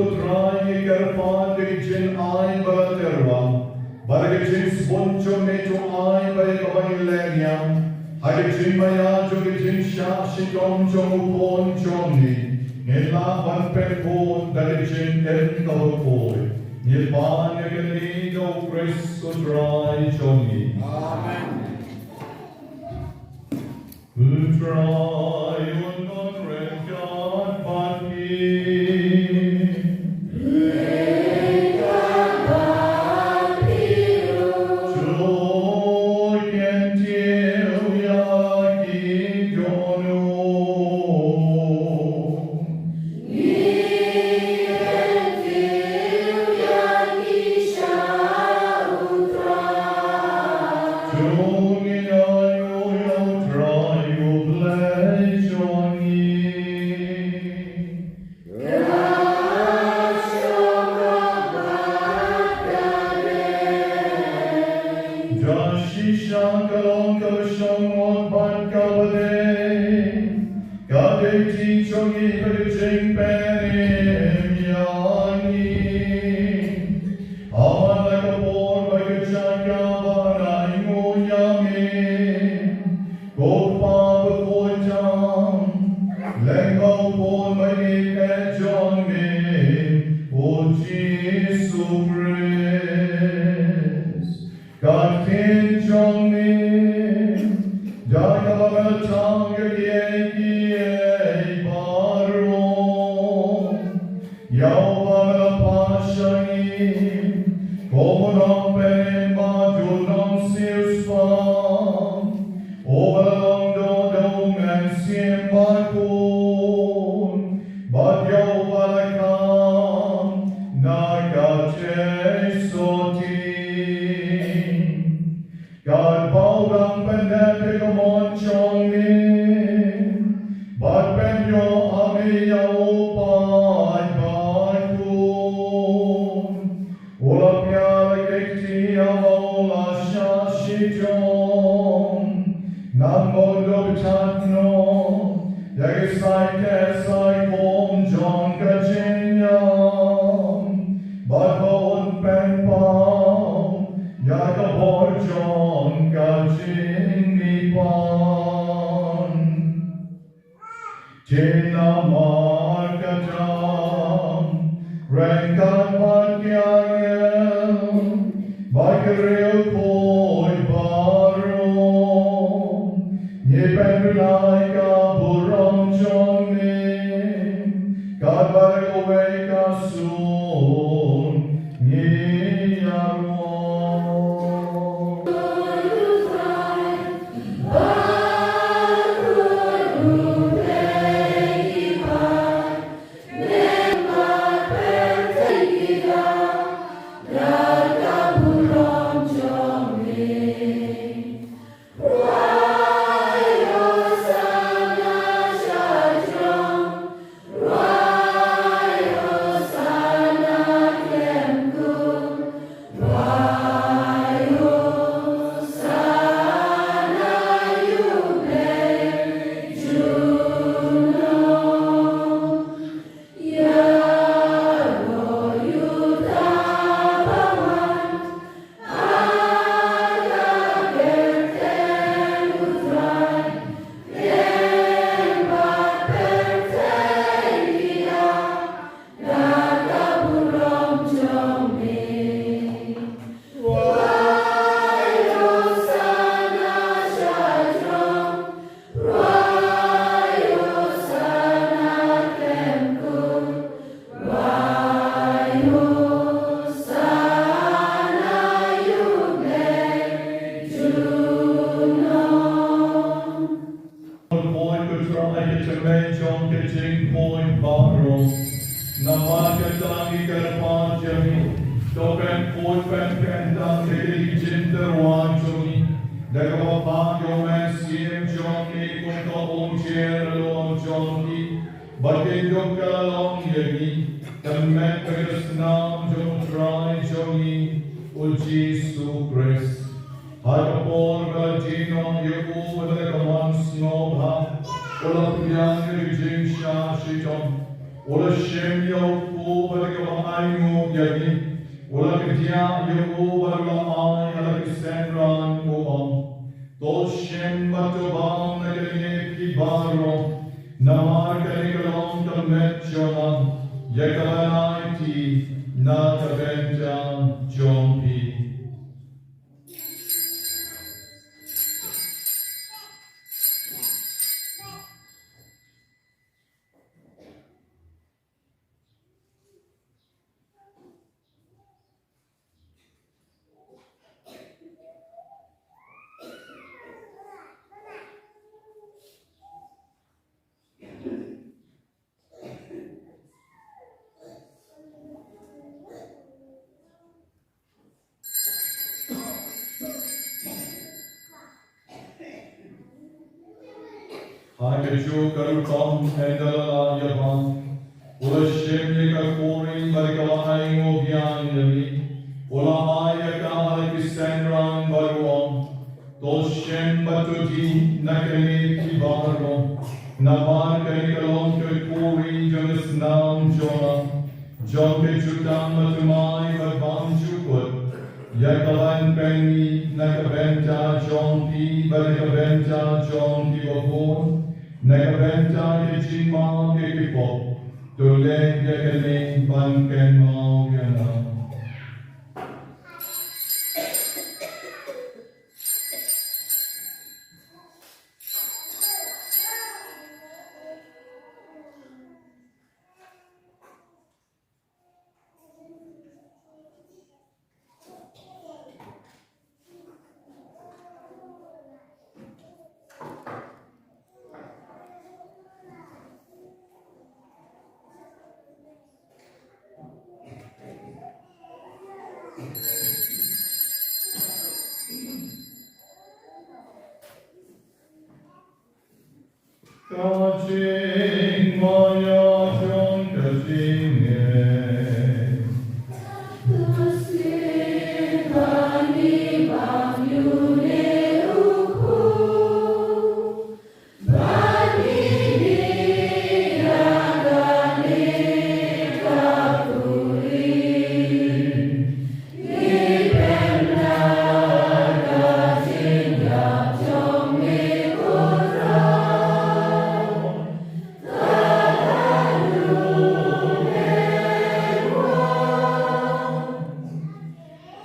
putrai kerpan jin ai balaterwa. Baragajin sponcho neto ai balikabangilenya. Hagajin maya jogajin sha shitom jomupon jomni. Nilaban penpon dalijin enkawapoi. Nilpan yaganigo Christo dry jomni. Amen. Utrai unknown red God but me. Joy and tear yaki dono. God can join me. Dagabal tanga ye baro. Yawala pashani. Komunam ben majunam siuspa. Obalang dodong and siem bakun. But yawalakam nagache soti. God bawang pandemic amon chongin, but when yo ami yaopan bakun, ula piala kekti avola shashiton, nambo dobtatno, yagisai kesai kom jong kajinyam, but bon penpam, yakabor jong kajin nipan. Tina markatam, renkan makyayel, bakiril koi baron, nipen laika buram jongin, kadbar kowei kasun, niyarwan. Shitom, barikawain yagi. Wala kerja yo barlamai ala kisendran mo. Toshem batubang nagane kibaro. Namar kanikalong kametsyonan. Yekalaiti nakabenta jompi. Hakeju karutam endala yavam. Ula shemye kakori barikawain obyan yami. Ula maya kahal kisendran baruam. Toshem batuti nakane kibaro. Namar kanikalon kakori jonas nam jona. Jonke chutam batumai babam chukut. Yakalan penni nakabenta jonti barikabenta jonti wapon. Nakabenta kichima kikipo, tule yakaling banken mau yana. Kaching maya jong kaching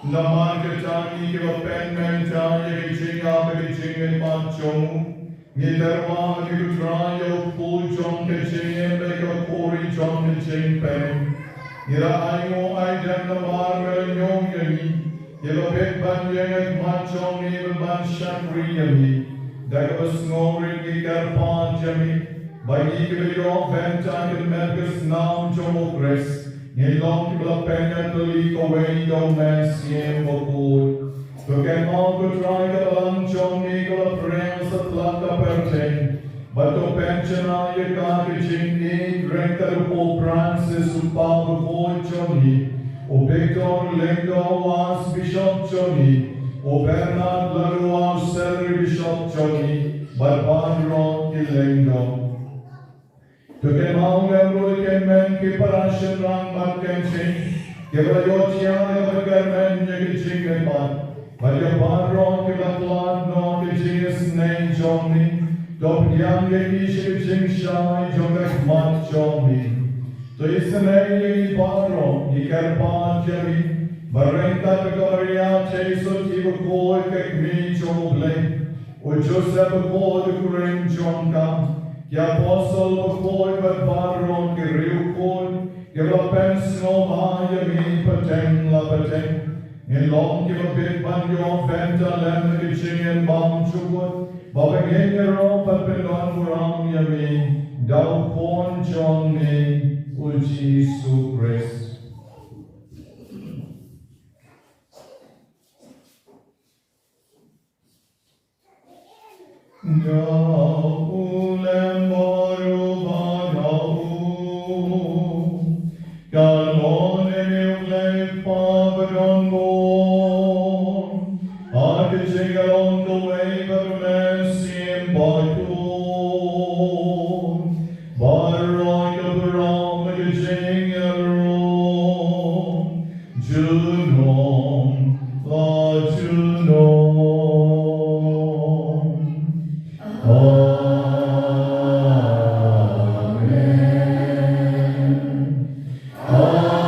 Naman kacani ke pen menta ye jinga be jingin panchong ngidarwa ke utrayo pul jong ke jingin be ke kori jong ke jing pen ngira ayo ai dan namar me nyong yami yelo pet ban yang panchong ni ban shakri yami dagas ngori ki karpan jami bagi ke yo venta ke merkes nam jomokres Nilong kibla penya tuli kawai do mesye mokul. Tukemon kutrai kalang chong ni kala prem sa tlaka perten. Bato penchana ye kakijing ni rekta po Francis upapa po choni. O Victor Lendo was Bishop choni. O Bernard Laroa Celery Bishop choni. Barbadron Ilendo. Tukemang emro kemen ki parashin rang mat kenching. Kebrayotia kemen yekijing keman. Barbadron kebatlan no kijinges name choni. Dobyang yekijing shai jongak mat choni. To isne ye baro ikarpan jami. Barenta pekoria cheso tibo kek mi choble. O Joseph ko de kuren jonka. Ki apostle before but baron ki riukon ki lapens no maya mi paten la paten in long ki bit ban yo venta lem ki chingen bam chukot babagin yero papenon muram yami dau pon chong ni uji supres. Now ulem boru banau, kalon emulek pabron bon, arching along the way barunesim baitun, barroy the baram gajing Junom, Lord Junom. Amen. Amen.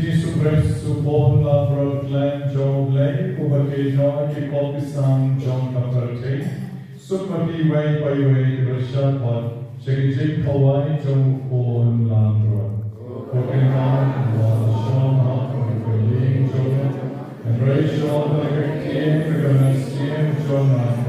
Jesu Chrystu, Bog nam joy ki ko pisang John chapter 8 sukma ki way by way Russia on Chegijik Hawaii Jong Kon Landron Kokinan Washon Kokiling Jong and Rachel the King Regonasian John and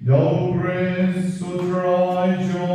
Your grace so dry joy.